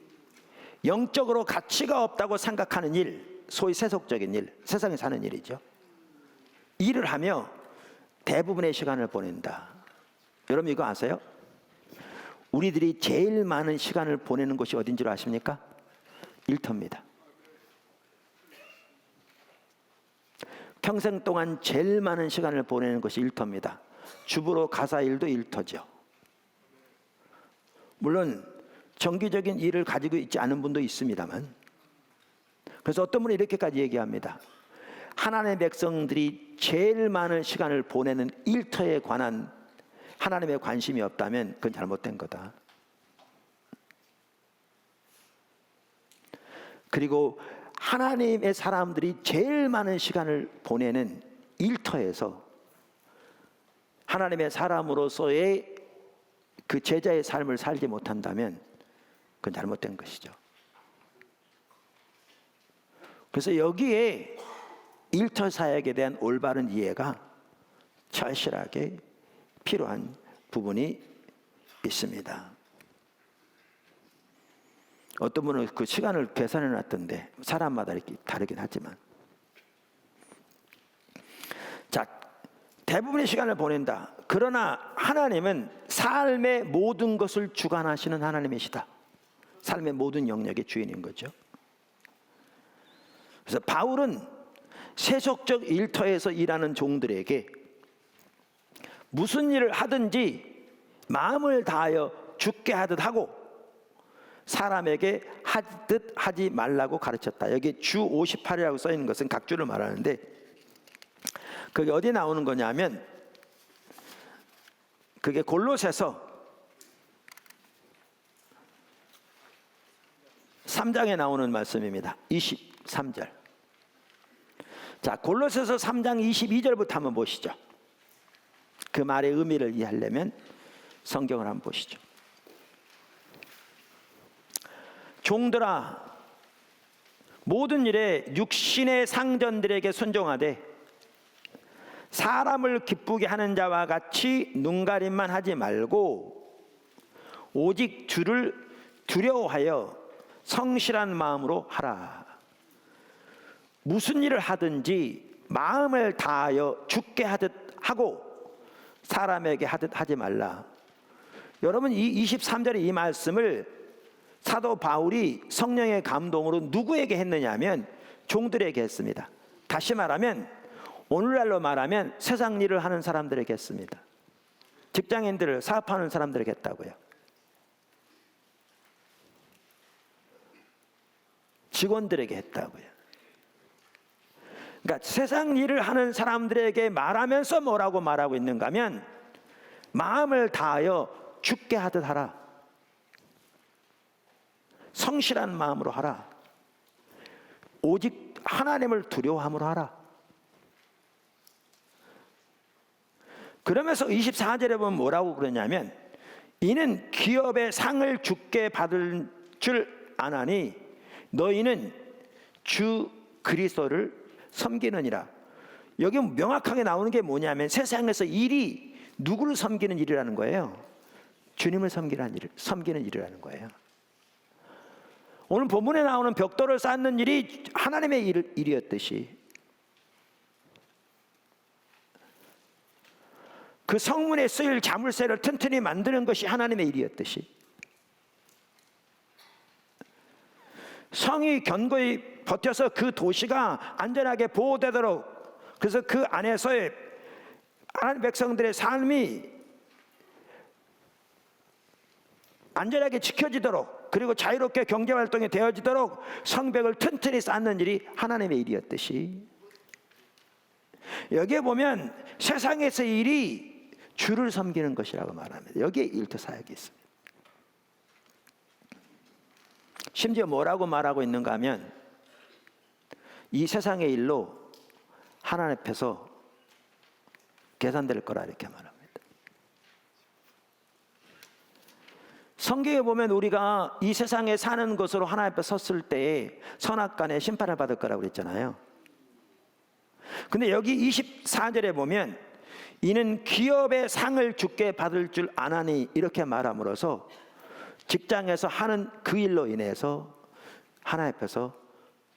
영적으로 가치가 없다고 생각하는 일, 소위 세속적인 일, 세상에 사는 일이죠. 일을 하며 대부분의 시간을 보낸다. 여러분 이거 아세요? 우리들이 제일 많은 시간을 보내는 곳이 어딘지 아십니까? 일터입니다. 평생 동안 제일 많은 시간을 보내는 것이 일터입니다. 주부로 가사 일도 일터죠. 물론 정기적인 일을 가지고 있지 않은 분도 있습니다만, 그래서 어떤 분은 이렇게까지 얘기합니다. 하나님의 백성들이 제일 많은 시간을 보내는 일터에 관한 하나님의 관심이 없다면 그건 잘못된 거다. 그리고 하나님의 사람들이 제일 많은 시간을 보내는 일터에서 하나님의 사람으로서의 그 제자의 삶을 살지 못한다면 그건 잘못된 것이죠. 그래서 여기에 일터 사역에 대한 올바른 이해가 절실하게 필요한 부분이 있습니다. 어떤 분은 그 시간을 계산해 놨던데 사람마다 이렇게 다르긴 하지만, 자, 대부분의 시간을 보낸다. 그러나 하나님은 삶의 모든 것을 주관하시는 하나님이시다. 삶의 모든 영역의 주인인 거죠. 그래서 바울은 세속적 일터에서 일하는 종들에게 무슨 일을 하든지 마음을 다하여 죽게 하듯 하고 사람에게 하듯 하지 말라고 가르쳤다. 여기 주 58이라고 써 있는 것은 각 주를 말하는데, 그게 어디 나오는 거냐면 그게 골로새서 3장에 나오는 말씀입니다. 23절. 자, 골로새서 3장 22절부터 한번 보시죠. 그 말의 의미를 이해하려면 성경을 한번 보시죠. 종들아, 모든 일에 육신의 상전들에게 순종하되 사람을 기쁘게 하는 자와 같이 눈가림만 하지 말고 오직 주를 두려워하여 성실한 마음으로 하라. 무슨 일을 하든지 마음을 다하여 죽게 하듯 하고 사람에게 하듯 하지 말라. 여러분, 이 23절의 이 말씀을 사도 바울이 성령의 감동으로 누구에게 했느냐 하면 종들에게 했습니다. 다시 말하면 오늘날로 말하면 세상 일을 하는 사람들에게 했습니다. 직장인들을, 사업하는 사람들에게 했다고요. 직원들에게 했다고요. 그러니까 세상 일을 하는 사람들에게 말하면서 뭐라고 말하고 있는가 하면 마음을 다하여 죽게 하듯 하라. 성실한 마음으로 하라. 오직 하나님을 두려워함으로 하라. 그러면서 24절에 보면 뭐라고 그러냐면 이는 기업의 상을 주께 받을 줄 아나니 너희는 주 그리스도를 섬기느니라. 여기 명확하게 나오는 게 뭐냐면 세상에서 일이 누구를 섬기는 일이라는 거예요. 주님을 섬기는 일이라는 거예요. 오늘 본문에 나오는 벽돌을 쌓는 일이 하나님의 일이었듯이 그 성문에 쓰일 자물쇠를 튼튼히 만드는 것이 하나님의 일이었듯이 성이 견고히 버텨서 그 도시가 안전하게 보호되도록, 그래서 그 안에서의 하나님 백성들의 삶이 안전하게 지켜지도록, 그리고 자유롭게 경제활동이 되어지도록 성벽을 튼튼히 쌓는 일이 하나님의 일이었듯이 여기에 보면 세상에서의 일이 주를 섬기는 것이라고 말합니다. 여기에 일터 사역이 있습니다. 심지어 뭐라고 말하고 있는가 하면 이 세상의 일로 하나님 앞에서 계산될 거라 이렇게 말합니다. 성경에 보면 우리가 이 세상에 사는 것으로 하나님 앞에 섰을 때에 선악간에 심판을 받을 거라고 그랬잖아요. 근데 여기 24절에 보면 이는 기업의 상을 주께 받을 줄 아나니 이렇게 말함으로써 직장에서 하는 그 일로 인해서 하나님 앞에서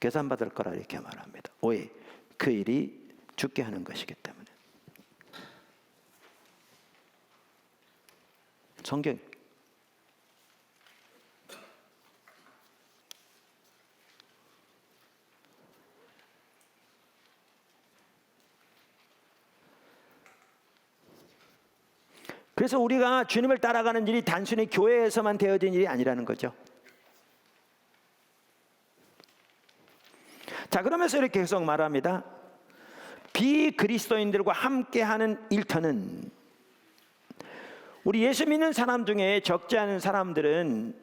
계산받을 거라 이렇게 말합니다. 왜? 그 일이 주께 하는 것이기 때문에. 성경. 그래서 우리가 주님을 따라가는 일이 단순히 교회에서만 되어진 일이 아니라는 거죠. 자, 그러면서 이렇게 계속 말합니다. 비그리스도인들과 함께하는 일터는, 우리 예수 믿는 사람 중에 적지 않은 사람들은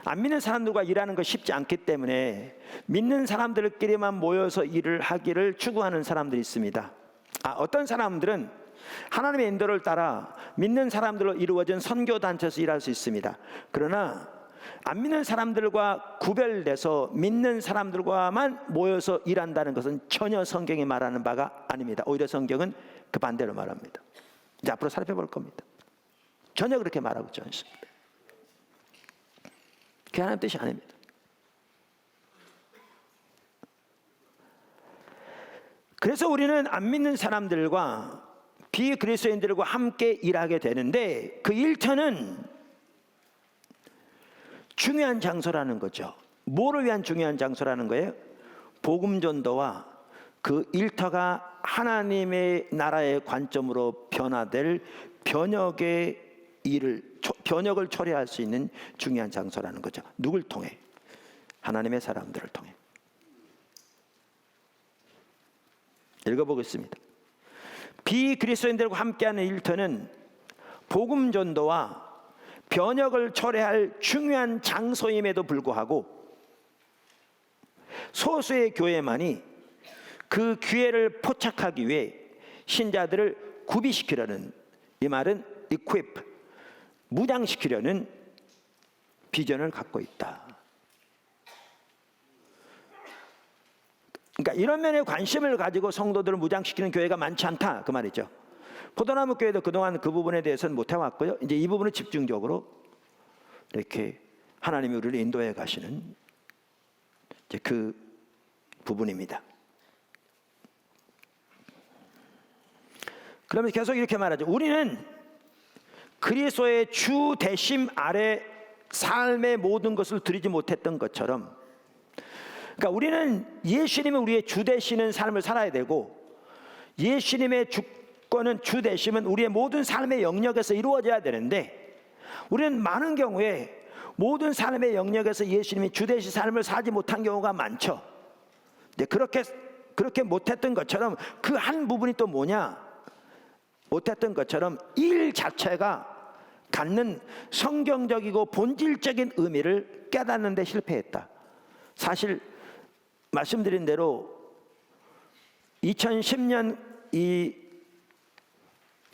안 믿는 사람들과 일하는 거 쉽지 않기 때문에 믿는 사람들끼리만 모여서 일을 하기를 추구하는 사람들이 있습니다. 어떤 사람들은 하나님의 인도를 따라 믿는 사람들로 이루어진 선교단체에서 일할 수 있습니다. 그러나 안 믿는 사람들과 구별돼서 믿는 사람들과만 모여서 일한다는 것은 전혀 성경이 말하는 바가 아닙니다. 오히려 성경은 그 반대로 말합니다. 이제 앞으로 살펴볼 겁니다. 전혀 그렇게 말하고 있지 않습니다. 그게 하나님 뜻이 아닙니다. 그래서 우리는 안 믿는 사람들과 비그리스도인들과 함께 일하게 되는데, 그 일터는 중요한 장소라는 거죠. 뭐를 위한 중요한 장소라는 거예요? 복음 전도와 그 일터가 하나님의 나라의 관점으로 변화될 변혁을 초래할 수 있는 중요한 장소라는 거죠. 누굴 통해? 하나님의 사람들을 통해. 읽어보겠습니다. 비그리스도인들과 함께하는 일터는 복음 전도와 변혁을 초래할 중요한 장소임에도 불구하고 소수의 교회만이 그 기회를 포착하기 위해 신자들을 구비시키려는, 이 말은 equip, 무장시키려는 비전을 갖고 있다. 그러니까 이런 면에 관심을 가지고 성도들을 무장시키는 교회가 많지 않다, 그 말이죠. 포도나무 교회도 그동안 그 부분에 대해서는 못 해왔고요. 이제 이 부분을 집중적으로 이렇게 하나님이 우리를 인도해 가시는 이제 그 부분입니다. 그러면 계속 이렇게 말하죠. 우리는 그리스도의 주 대심 아래 삶의 모든 것을 드리지 못했던 것처럼, 그러니까 우리는 예수님이 우리의 주 되시는 삶을 살아야 되고, 예수님의 주권은, 주 되심은 우리의 모든 삶의 영역에서 이루어져야 되는데, 우리는 많은 경우에 모든 삶의 영역에서 예수님이 주 되신 삶을 살지 못한 경우가 많죠. 근데 그렇게 못했던 것처럼 그 한 부분이 또 뭐냐? 못했던 것처럼 일 자체가 갖는 성경적이고 본질적인 의미를 깨닫는 데 실패했다. 사실 말씀드린 대로 2010년 이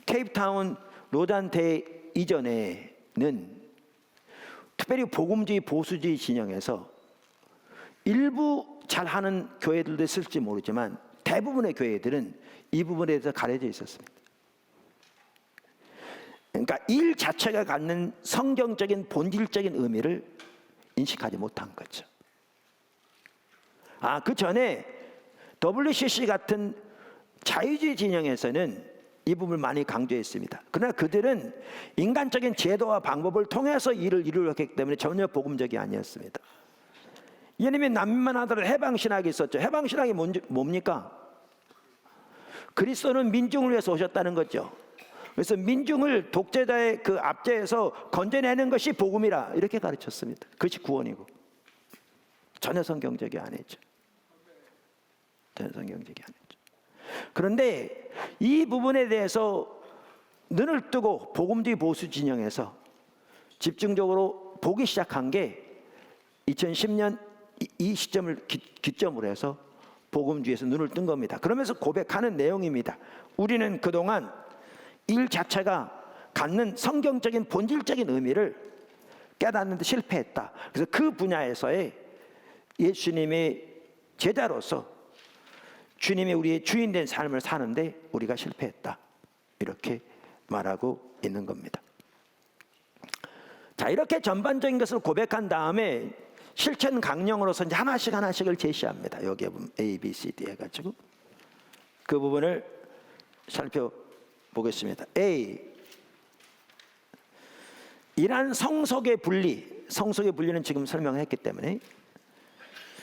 케이프타운 로잔대 이전에는 특별히 복음주의 보수주의 진영에서 일부 잘하는 교회들도 있을지 모르지만 대부분의 교회들은 이 부분에 대해서 가려져 있었습니다. 그러니까 일 자체가 갖는 성경적인 본질적인 의미를 인식하지 못한 거죠. 그 전에 WCC 같은 자유주의 진영에서는 이 부분을 많이 강조했습니다. 그러나 그들은 인간적인 제도와 방법을 통해서 일을 이루었기 때문에 전혀 복음적이 아니었습니다. 예수님이 난민만 하더라도 해방신학이 있었죠. 해방신학이 뭡니까? 그리스도는 민중을 위해서 오셨다는 거죠. 그래서 민중을 독재자의 그 압제에서 건져내는 것이 복음이라 이렇게 가르쳤습니다. 그것이 구원이고. 전혀 성경적이 아니죠. 전혀 성경적이 아니죠. 그런데 이 부분에 대해서 눈을 뜨고 복음주의 보수 진영에서 집중적으로 보기 시작한 게 2010년 이 시점을 기점으로 해서 복음주의에서 눈을 뜬 겁니다. 그러면서 고백하는 내용입니다. 우리는 그동안 일 자체가 갖는 성경적인 본질적인 의미를 깨닫는 데 실패했다. 그래서 그 분야에서의 예수님의 제자로서 주님이 우리의 주인 된 삶을 사는데 우리가 실패했다. 이렇게 말하고 있는 겁니다. 자, 이렇게 전반적인 것을 고백한 다음에 실천 강령으로서 이제 하나씩을 제시합니다. 여기에 보면 A, B, C, D 해가지고 그 부분을 살펴보겠습니다. A, 이러한 성속의 분리, 성속의 분리는 지금 설명했기 때문에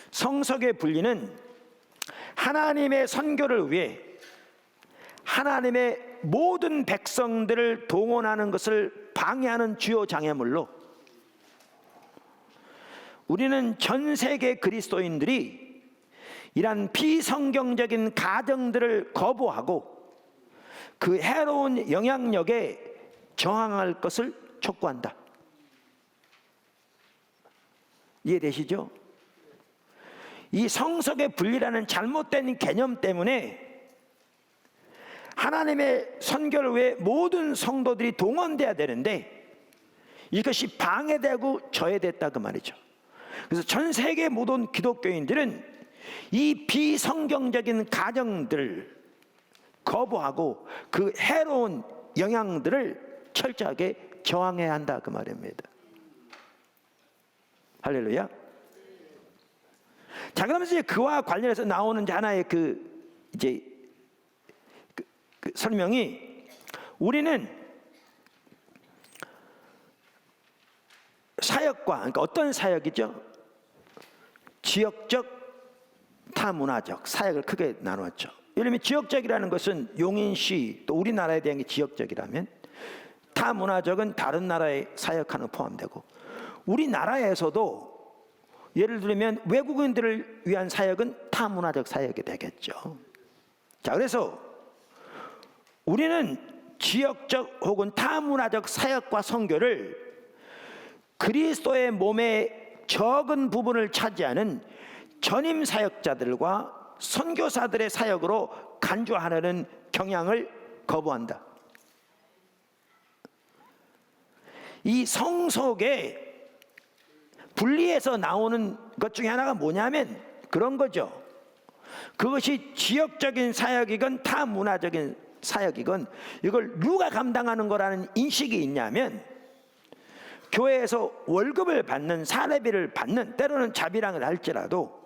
성속의 분리는 하나님의 선교를 위해 하나님의 모든 백성들을 동원하는 것을 방해하는 주요 장애물로, 우리는 전 세계 그리스도인들이 이러한 비성경적인 가정들을 거부하고 그 해로운 영향력에 저항할 것을 촉구한다. 이해되시죠? 이 성속의 분리라는 잘못된 개념 때문에 하나님의 선교를 위해 모든 성도들이 동원돼야 되는데 이것이 방해되고 저해됐다 그 말이죠. 그래서 전 세계 모든 기독교인들은 이 비성경적인 가정들을 거부하고 그 해로운 영향들을 철저하게 저항해야 한다 그 말입니다. 할렐루야. 자, 그러면서 이제 그와 관련해서 나오는 하나의 그 설명이, 우리는 사역과, 그러니까 어떤 사역이죠? 지역적, 타문화적 사역을 크게 나누었죠. 예를 들면 지역적이라는 것은 용인시 또 우리나라에 대한 게 지역적이라면, 타문화적은 다른 나라에 사역하는 포함되고, 우리나라에서도 예를 들면 외국인들을 위한 사역은 타문화적 사역이 되겠죠. 자, 그래서 우리는 지역적 혹은 타문화적 사역과 선교를 그리스도의 몸의 적은 부분을 차지하는 전임 사역자들과 선교사들의 사역으로 간주하려는 경향을 거부한다. 이 성속에 분리해서 나오는 것 중에 하나가 뭐냐면 그런 거죠. 그것이 지역적인 사역이건 타문화적인 사역이건 이걸 누가 감당하는 거라는 인식이 있냐면, 교회에서 월급을 받는, 사례비를 받는, 때로는 자비랑을 할지라도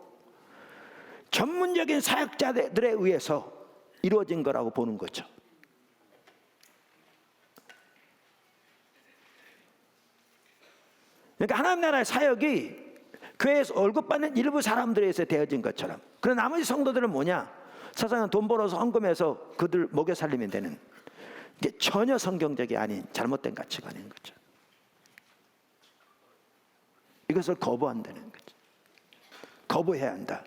전문적인 사역자들에 의해서 이루어진 거라고 보는 거죠. 그러니까 하나님 나라의 사역이 교회에서 월급 받는 일부 사람들에 의해서 되어진 것처럼, 그런 나머지 성도들은 뭐냐? 세상은 돈 벌어서 헌금해서 그들 먹여 살리면 되는, 이게 전혀 성경적이 아닌 잘못된 가치관인 거죠. 이것을 거부한다는 거죠. 거부해야 한다.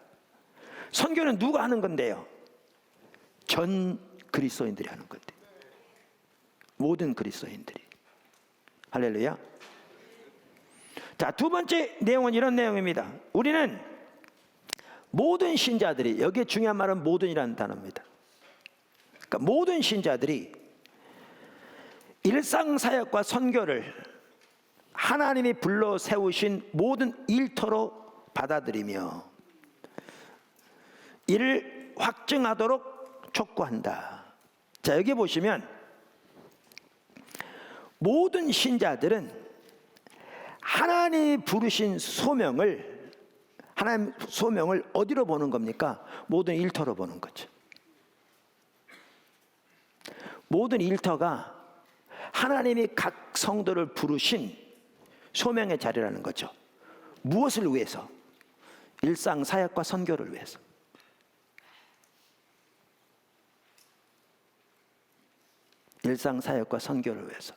선교는 누가 하는 건데요? 전 그리스도인들이 하는 건데, 모든 그리스도인들이. 할렐루야. 자, 두 번째 내용은 이런 내용입니다. 우리는 모든 신자들이, 여기에 중요한 말은 모든이라는 단어입니다. 그러니까 모든 신자들이 일상사역과 선교를 하나님이 불러 세우신 모든 일터로 받아들이며 이를 확증하도록 촉구한다. 자, 여기 보시면 모든 신자들은 하나님이 부르신 소명을, 하나님 소명을 어디로 보는 겁니까? 모든 일터로 보는 거죠. 모든 일터가 하나님이 각 성도를 부르신 소명의 자리라는 거죠. 무엇을 위해서? 일상 사역과 선교를 위해서. 일상 사역과 선교를 위해서.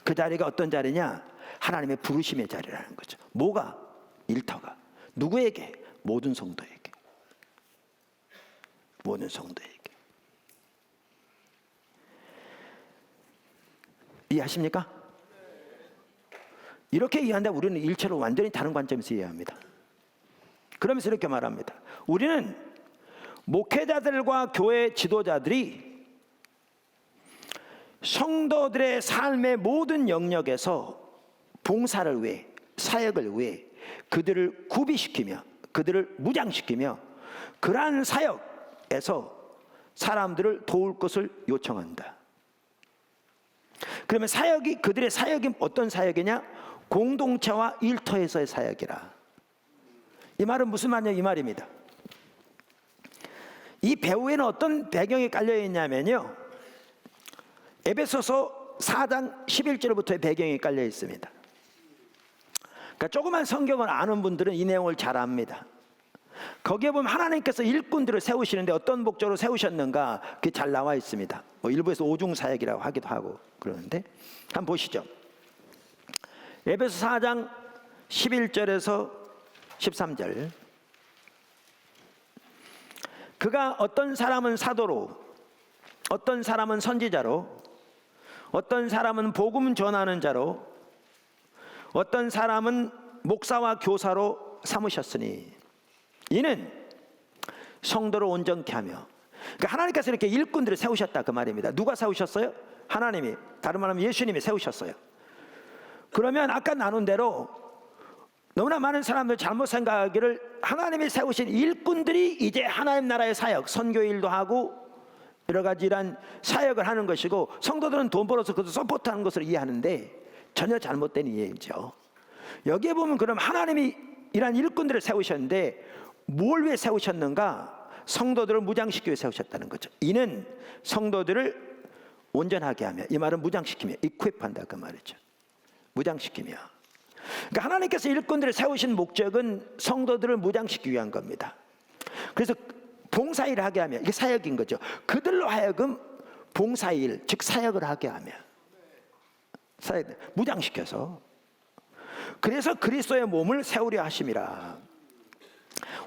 그 자리가 어떤 자리냐? 하나님의 부르심의 자리라는 거죠. 뭐가? 일터가. 누구에게? 모든 성도에게. 모든 성도에게. 이해하십니까? 이렇게 이해한다면 우리는 일체로 완전히 다른 관점에서 이해합니다. 그러면서 이렇게 말합니다. 우리는 목회자들과 교회 지도자들이 성도들의 삶의 모든 영역에서 봉사를 위해, 사역을 위해 그들을 구비시키며 그들을 무장시키며 그러한 사역에서 사람들을 도울 것을 요청한다. 그러면 사역이, 그들의 사역이 어떤 사역이냐? 공동체와 일터에서의 사역이라. 이 말은 무슨 말이냐? 이 말입니다. 이 배후에는 어떤 배경이 깔려 있냐면요, 에베소서 4장 11절부터의 배경이 깔려 있습니다. 그러니까 조그만 성경을 아는 분들은 이 내용을 잘 압니다. 거기에 보면 하나님께서 일꾼들을 세우시는데 어떤 목적으로 세우셨는가, 그게 잘 나와 있습니다. 뭐 일부에서 오중사역이라고 하기도 하고 그러는데, 한번 보시죠. 에베소 4장 11절에서 13절. 그가 어떤 사람은 사도로, 어떤 사람은 선지자로, 어떤 사람은 복음 전하는 자로, 어떤 사람은 목사와 교사로 삼으셨으니 이는 성도를 온전케 하며. 그러니까 하나님께서 이렇게 일꾼들을 세우셨다 그 말입니다. 누가 세우셨어요? 하나님이, 다른 말하면 예수님이 세우셨어요. 그러면 아까 나눈 대로 너무나 많은 사람들 잘못 생각하기를 하나님이 세우신 일꾼들이 이제 하나님 나라의 사역, 선교 일도 하고 여러 가지 이런 사역을 하는 것이고, 성도들은 돈 벌어서 그것을 서포트하는 것으로 이해하는데 전혀 잘못된 이해죠. 여기에 보면 그럼 하나님이 이런 일꾼들을 세우셨는데 뭘 위해 세우셨는가? 성도들을 무장시키기 위해 세우셨다는 거죠. 이는 성도들을 온전하게 하며, 이 말은 무장시키며, equip한다 그 말이죠. 무장시키며. 그러니까 하나님께서 일꾼들을 세우신 목적은 성도들을 무장시키기 위한 겁니다. 그래서 봉사일을 하게 하며, 이게 사역인 거죠. 그들로 하여금 봉사일, 즉 사역을 하게 하며, 사역, 무장시켜서. 그래서 그리스도의 몸을 세우려 하심이라.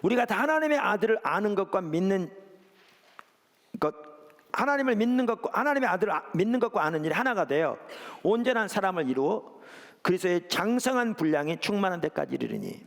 우리가 다 하나님의 아들을 아는 것과 믿는 것, 하나님을 믿는 것과, 하나님의 아들을 믿는 것과 아는 일이 하나가 되어 온전한 사람을 이루어 그리스도의 장성한 분량이 충만한 데까지 이르리니.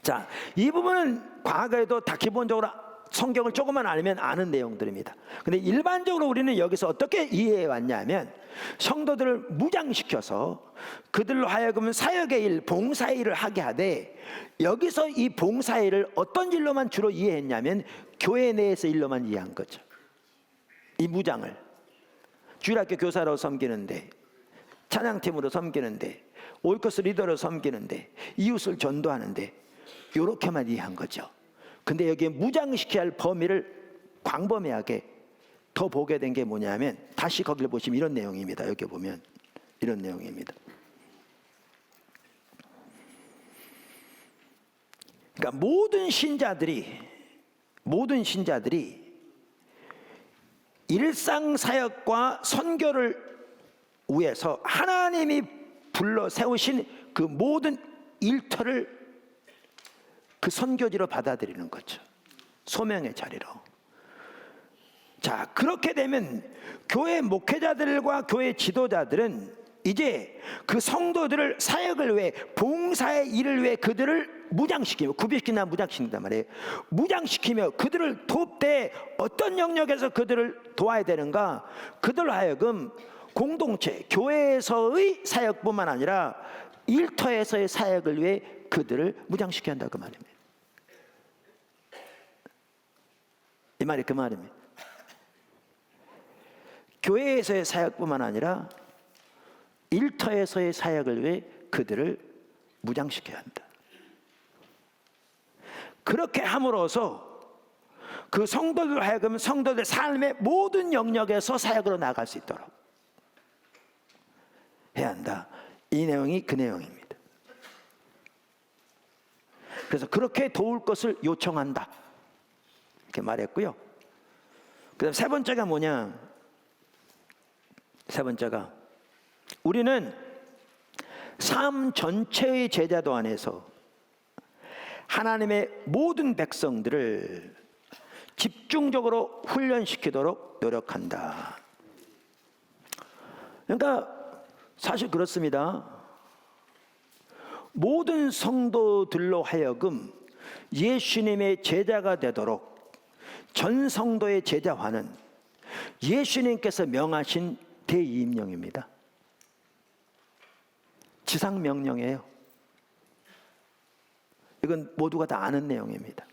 자, 이 부분은 과거에도 다 기본적으로 성경을 조금만 알면 아는 내용들입니다. 근데 일반적으로 우리는 여기서 어떻게 이해해 왔냐면, 성도들을 무장시켜서 그들로 하여금 사역의 일, 봉사의 일을 하게 하되, 여기서 이 봉사의 일을 어떤 일로만 주로 이해했냐면 교회 내에서 일로만 이해한 거죠. 이 무장을 주일학교 교사로 섬기는데, 찬양팀으로 섬기는데, 오이코스 리더로 섬기는데, 이웃을 전도하는데, 이렇게만 이해한 거죠. 근데 여기에 무장시켜야 할 범위를 광범위하게 더 보게 된 게 뭐냐면, 다시 거기를 보시면 이런 내용입니다. 여기 보면 이런 내용입니다. 그러니까 모든 신자들이 일상 사역과 선교를 위해서 하나님이 불러 세우신 그 모든 일터를 그 선교지로 받아들이는 거죠. 소명의 자리로. 자, 그렇게 되면 교회 목회자들과 교회 지도자들은 이제 그 성도들을 사역을 위해, 봉사의 일을 위해 그들을 무장시키며, 구별시키나 무장시킨단 말이에요. 무장시키며 그들을 돕되 어떤 영역에서 그들을 도와야 되는가? 그들로 하여금 공동체, 교회에서의 사역뿐만 아니라 일터에서의 사역을 위해 그들을 무장시켜야 한다 그 말입니다. 이 말이 그 말입니다. 교회에서의 사역뿐만 아니라 일터에서의 사역을 위해 그들을 무장시켜야 한다. 그렇게 함으로써 그 성도들 하여금 성도들 삶의 모든 영역에서 사역으로 나갈 수 있도록 해야 한다. 이 내용이 그 내용입니다. 그래서 그렇게 도울 것을 요청한다, 이렇게 말했고요. 그 다음 세 번째가 뭐냐? 세 번째가, 우리는 삶 전체의 제자도 안에서 하나님의 모든 백성들을 집중적으로 훈련시키도록 노력한다. 그러니까 사실 그렇습니다. 모든 성도들로 하여금 예수님의 제자가 되도록 전 성도의 제자화는 예수님께서 명하신 대이임령입니다. 지상명령이에요. 이건 모두가 다 아는 내용입니다.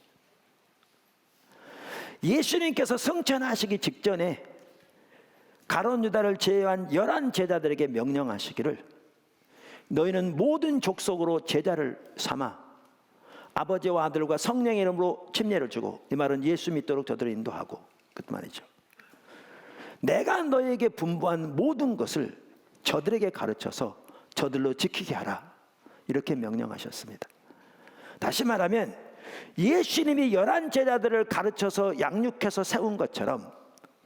예수님께서 승천하시기 직전에 가룟 유다를 제외한 11 제자들에게 명령하시기를 너희는 모든 족속으로 제자를 삼아 아버지와 아들과 성령의 이름으로 침례를 주고, 이 말은 예수 믿도록 저들을 인도하고 그 말이죠. 내가 너희에게 분부한 모든 것을 저들에게 가르쳐서 저들로 지키게 하라, 이렇게 명령하셨습니다. 다시 말하면 예수님이 11 제자들을 가르쳐서 양육해서 세운 것처럼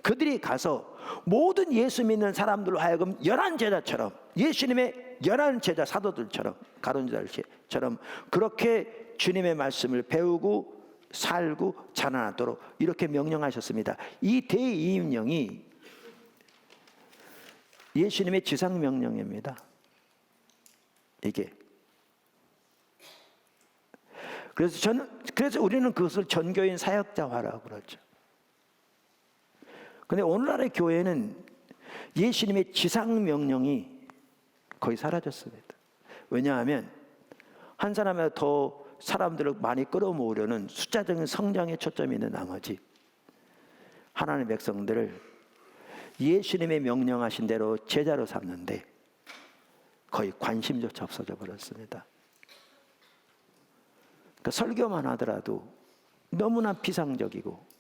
그들이 가서 모든 예수 믿는 사람들로 하여금 11 제자처럼, 예수님의 11 제자 사도들처럼, 가룟 유다처럼 그렇게 주님의 말씀을 배우고 살고 자라나도록 이렇게 명령하셨습니다. 이 대이임령이 예수님의 지상명령입니다. 이게. 그래서 우리는 그것을 전교인 사역자화라고 그러죠. 근데 오늘날의 교회는 예수님의 지상명령이 거의 사라졌습니다. 왜냐하면 한 사람에 더 사람들을 많이 끌어모으려는 숫자적인 성장에 초점이 있는 나머지 하나님의 백성들을 예수님의 명령하신 대로 제자로 삼는데 거의 관심조차 없어져 버렸습니다. 그러니까 설교만 하더라도 너무나 피상적이고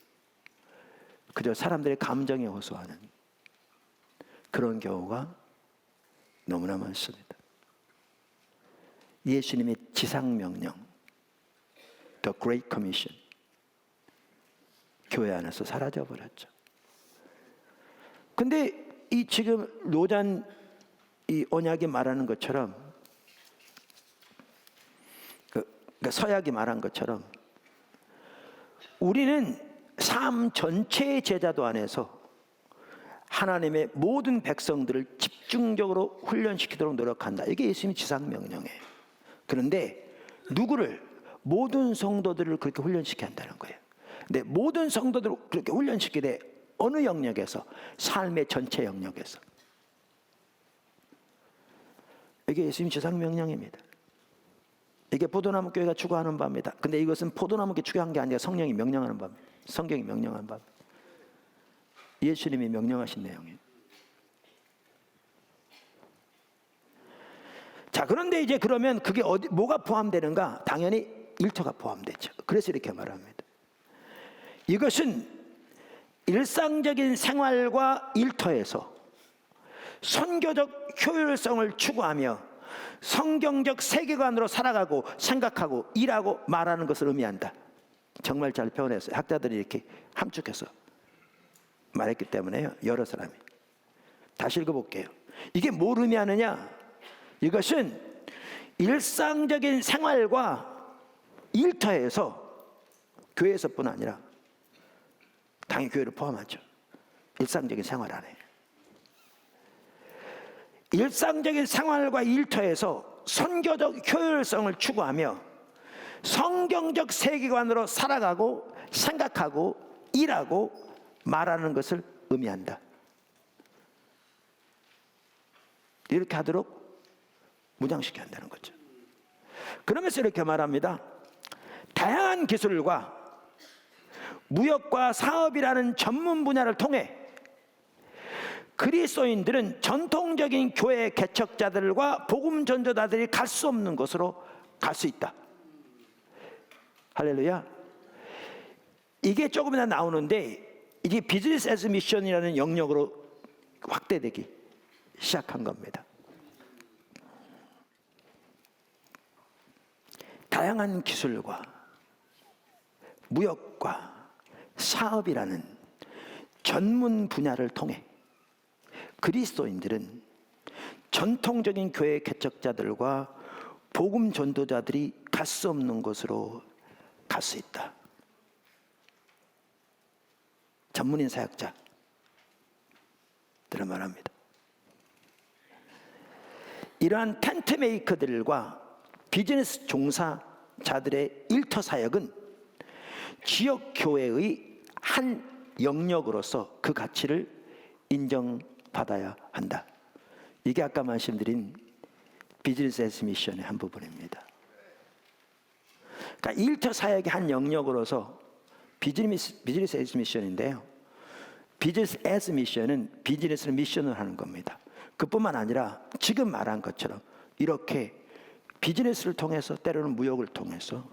그저 사람들의 감정에 호소하는 그런 경우가 너무나 많습니다. 예수님의 지상명령, The Great Commission, 교회 안에서 사라져버렸죠. 근데 이 지금 로잔 이 언약이 말하는 것처럼, 그러니까 서약이 말한 것처럼 우리는 삶 전체의 제자도 안에서 하나님의 모든 백성들을 집중적으로 훈련시키도록 노력한다. 이게 예수님의 지상명령이에요. 그런데 누구를? 모든 성도들을 그렇게 훈련시켜야 한다는 거예요. 근데 모든 성도들을 그렇게 훈련시키되 어느 영역에서? 삶의 전체 영역에서. 이게 예수님의 지상명령입니다. 이게 포도나무 교회가 추구하는 바입니다. 근데 이것은 포도나무 교회 추구한 게 아니라 성령이 명령하는 바입니다. 성경이 명령하는 바입니다. 예수님이 명령하신 내용이에요. 자, 그런데 이제 그러면 그게 뭐가 포함되는가? 당연히 일터가 포함되죠. 그래서 이렇게 말합니다. 이것은 일상적인 생활과 일터에서 선교적 효율성을 추구하며 성경적 세계관으로 살아가고 생각하고 일하고 말하는 것을 의미한다. 정말 잘 표현했어요. 학자들이 이렇게 함축해서 말했기 때문에요. 여러 사람이. 다시 읽어볼게요. 이게 뭘 의미하느냐? 이것은 일상적인 생활과 일터에서, 교회에서뿐 아니라 당연히 교회를 포함하죠. 일상적인 생활 안에. 일상적인 생활과 일터에서 선교적 효율성을 추구하며 성경적 세계관으로 살아가고 생각하고 일하고 말하는 것을 의미한다. 이렇게 하도록 무장시켜야 한다는 거죠. 그러면서 이렇게 말합니다. 다양한 기술과 무역과 사업이라는 전문 분야를 통해 그리스도인들은 전통적인 교회 개척자들과 복음 전도자들이 갈 수 없는 곳으로 갈 수 있다. 할렐루야. 이게 조금이나 나오는데 이게 비즈니스 애즈 미션이라는 영역으로 확대되기 시작한 겁니다. 다양한 기술과 무역과 사업이라는 전문 분야를 통해 그리스도인들은 전통적인 교회 개척자들과 복음 전도자들이 갈 수 없는 곳으로 갈 수 있다. 전문인 사역자들은 말합니다. 이러한 텐트 메이커들과 비즈니스 종사자들의 일터 사역은 지역 교회의 한 영역으로서 그 가치를 인정받아야 한다. 이게 아까 말씀드린 비즈니스 애즈 미션의 한 부분입니다. 그러니까 일터 사역의 한 영역으로서 비즈니스 애즈 미션인데요. 비즈니스 애즈 미션은 비즈니스를 미션으로 하는 겁니다. 그뿐만 아니라 지금 말한 것처럼 이렇게 비즈니스를 통해서, 때로는 무역을 통해서,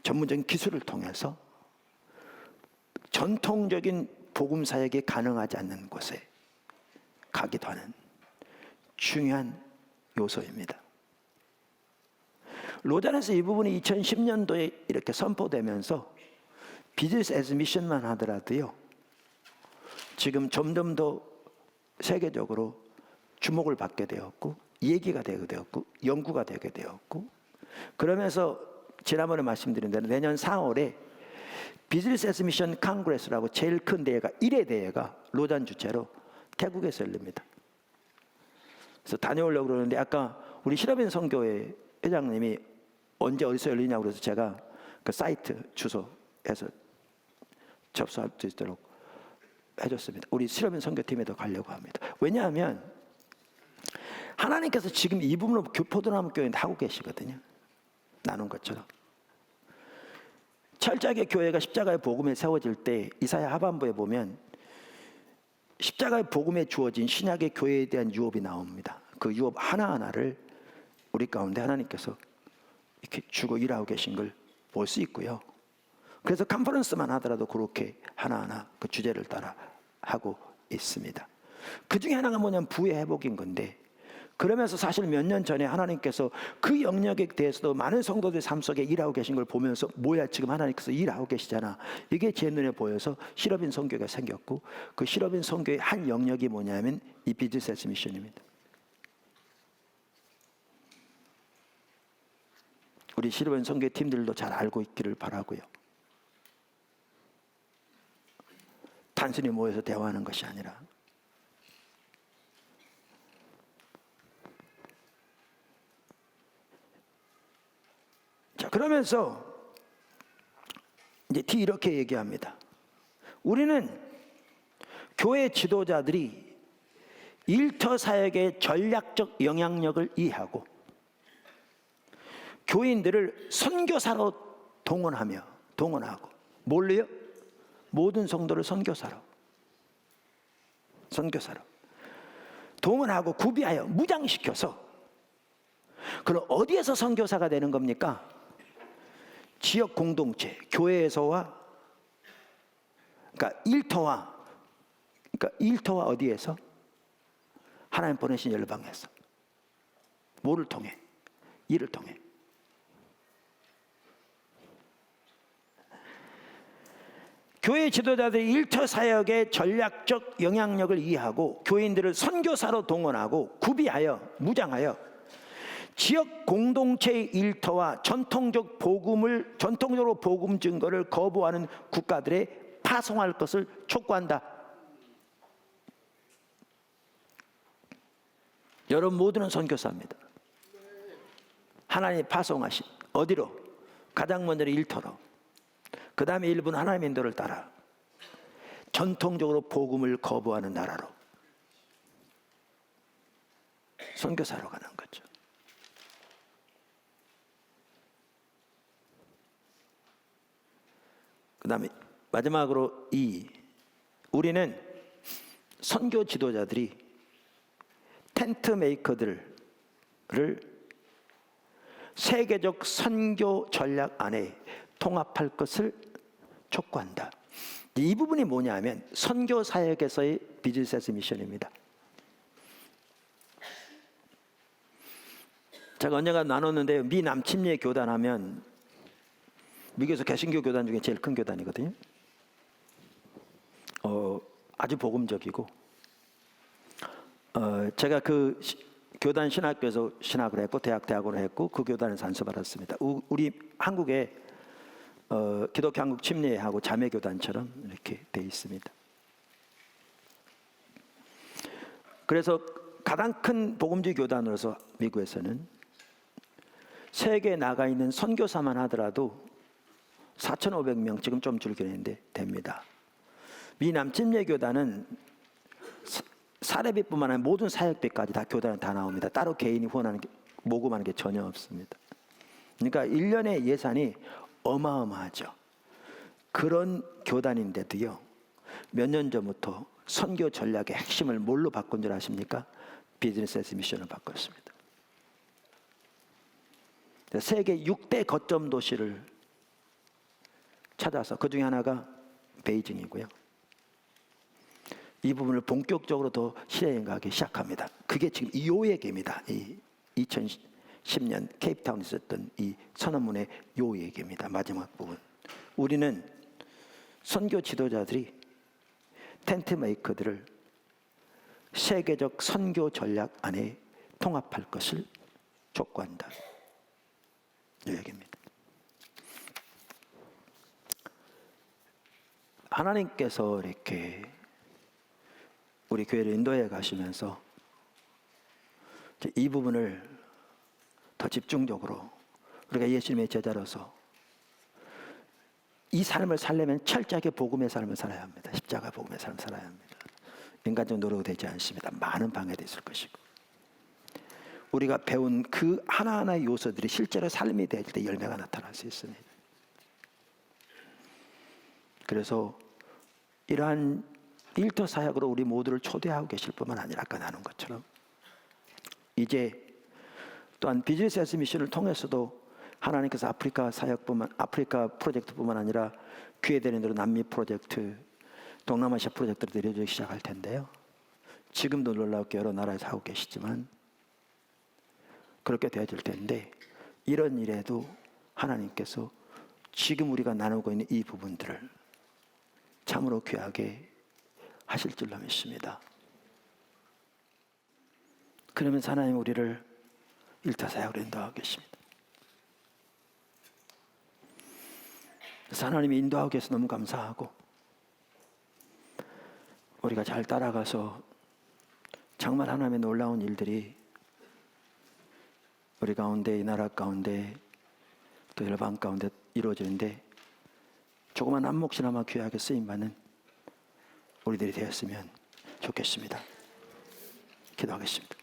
전문적인 기술을 통해서 전통적인 복음 사역이 가능하지 않는 곳에 가기도 하는 중요한 요소입니다. 로잔에서 이 부분이 2010년도에 이렇게 선포되면서 비즈니스 애즈 미션만 하더라도요, 지금 점점 더 세계적으로 주목을 받게 되었고, 얘기가 되게 되었고, 연구가 되게 되었고, 그러면서 지난번에 말씀드린 대로 내년 4월에 비즈니스 애즈 미션 컨그레스라고 제일 큰 대회가 1회 대회가 로잔 주최로 태국에서 열립니다. 그래서 다녀오려고 그러는데 아까 우리 시라빈 선교회 회장님이 언제 어디서 열리냐고 그래서 제가 그 사이트 주소해서 접수할 수 있도록 해줬습니다. 우리 시라빈 선교팀에도 가려고 합니다. 왜냐하면 하나님께서 지금 이 부분을 포도나무 교회에 하고 계시거든요. 나눈 것처럼. 철저하게 교회가 십자가의 복음에 세워질 때 이사야 하반부에 보면 십자가의 복음에 주어진 신약의 교회에 대한 유업이 나옵니다. 그 유업 하나하나를 우리 가운데 하나님께서 이렇게 주고 일하고 계신 걸 볼 수 있고요. 그래서 컨퍼런스만 하더라도 그렇게 하나하나 그 주제를 따라 하고 있습니다. 그 중에 하나가 뭐냐면 부의 회복인 건데, 그러면서 사실 몇 년 전에 하나님께서 그 영역에 대해서도 많은 성도들 삶 속에 일하고 계신 걸 보면서 뭐야 지금 하나님께서 일하고 계시잖아, 이게 제 눈에 보여서 시러빈 선교가 생겼고, 그 시러빈 선교의 한 영역이 뭐냐면 이 비즈니스 애즈 미션입니다. 우리 시러빈 선교 팀들도 잘 알고 있기를 바라고요. 단순히 모여서 대화하는 것이 아니라 자, 그러면서 이제 D 이렇게 얘기합니다. 우리는 교회 지도자들이 일터 사역의 전략적 영향력을 이해하고 교인들을 선교사로 동원하고 뭘로요? 모든 성도를 선교사로 동원하고 구비하여 무장시켜서, 그럼 어디에서 선교사가 되는 겁니까? 지역 공동체, 교회에서와, 그러니까 일터와 어디에서? 하나님 보내신 열방에서. 뭐를 통해? 이를 통해. 교회 지도자들이 일터 사역의 전략적 영향력을 이해하고 교인들을 선교사로 동원하고 구비하여 무장하여 지역 공동체의 일터와 전통적으로 복음 증거를 거부하는 국가들에 파송할 것을 촉구한다. 여러분 모두는 선교사입니다. 하나님이 파송하신 어디로? 가장 먼저 일터로, 그 다음에 일부는 하나님의 인도를 따라 전통적으로 복음을 거부하는 나라로 선교사로 가는 거죠. 그 다음에 마지막으로 우리는 선교 지도자들이 텐트 메이커들을 세계적 선교 전략 안에 통합할 것을 촉구한다. 이 부분이 뭐냐면 선교 사역에서의 비즈니스 애즈 미션입니다. 제가 언젠가 나눴는데 미 남침례 교단하면 미국에서 개신교 교단 중에 제일 큰 교단이거든요. 아주 복음적이고, 제가 그 교단 신학교에서 신학을 했고 대학원을 했고 그 교단에서 안수받았습니다. 우리 한국에 기독교 한국 침례하고 자매교단처럼 이렇게 돼 있습니다. 그래서 가장 큰 복음주의 교단으로서 미국에서는 세계에 나가 있는 선교사만 하더라도 4,500명, 지금 좀 줄긴 했는데 됩니다. 미 남침례 교단은 사례비뿐만 아니라 모든 사역비까지 다 교단에 다 나옵니다. 따로 개인이 모금하는 게 전혀 없습니다. 그러니까 1년의 예산이 어마어마하죠. 그런 교단인데도요, 몇 년 전부터 선교 전략의 핵심을 뭘로 바꾼 줄 아십니까? 비즈니스 애즈 미션을 바꿨습니다. 세계 6대 거점 도시를 찾아서 그 중에 하나가 베이징이고요. 이 부분을 본격적으로 더 실행하기 시작합니다. 그게 지금 이 요예기입니다. 이 2010년 케이프타운에 있었던 이 선언문의 요예기입니다. 마지막 부분. 우리는 선교 지도자들이 텐트 메이커들을 세계적 선교 전략 안에 통합할 것을 촉구한다. 이 얘기입니다. 하나님께서 이렇게 우리 교회를 인도해 가시면서 이 부분을 더 집중적으로 우리가 예수님의 제자로서 이 삶을 살려면 철저하게 복음의 삶을 살아야 합니다. 십자가 복음의 삶을 살아야 합니다. 인간적 노력이 되지 않습니다. 많은 방해도 있을 것이고 우리가 배운 그 하나하나의 요소들이 실제로 삶이 될 때 열매가 나타날 수 있습니다. 그래서 이러한 일터 사역으로 우리 모두를 초대하고 계실 뿐만 아니라 아까 나눈 것처럼 이제 또한 비즈니스 애즈 미션을 통해서도 하나님께서 아프리카 프로젝트뿐만 아니라 기회되는 대로 남미 프로젝트, 동남아시아 프로젝트를 내려주기 시작할 텐데요. 지금도 놀랍게 여러 나라에서 하고 계시지만 그렇게 되어질 텐데 이런 일에도 하나님께서 지금 우리가 나누고 있는 이 부분들을 참으로 귀하게 하실 줄로 믿습니다. 그러면서 하나님 우리를 일타사역으로 인도하고 계십니다. 그래서 하나님이 인도하고 계셔서 너무 감사하고 우리가 잘 따라가서 정말 하나님의 놀라운 일들이 우리 가운데 이 나라 가운데 또 열방 가운데 이루어지는데 조그만 한 몫이나마 귀하게 쓰임받는 우리들이 되었으면 좋겠습니다. 기도하겠습니다.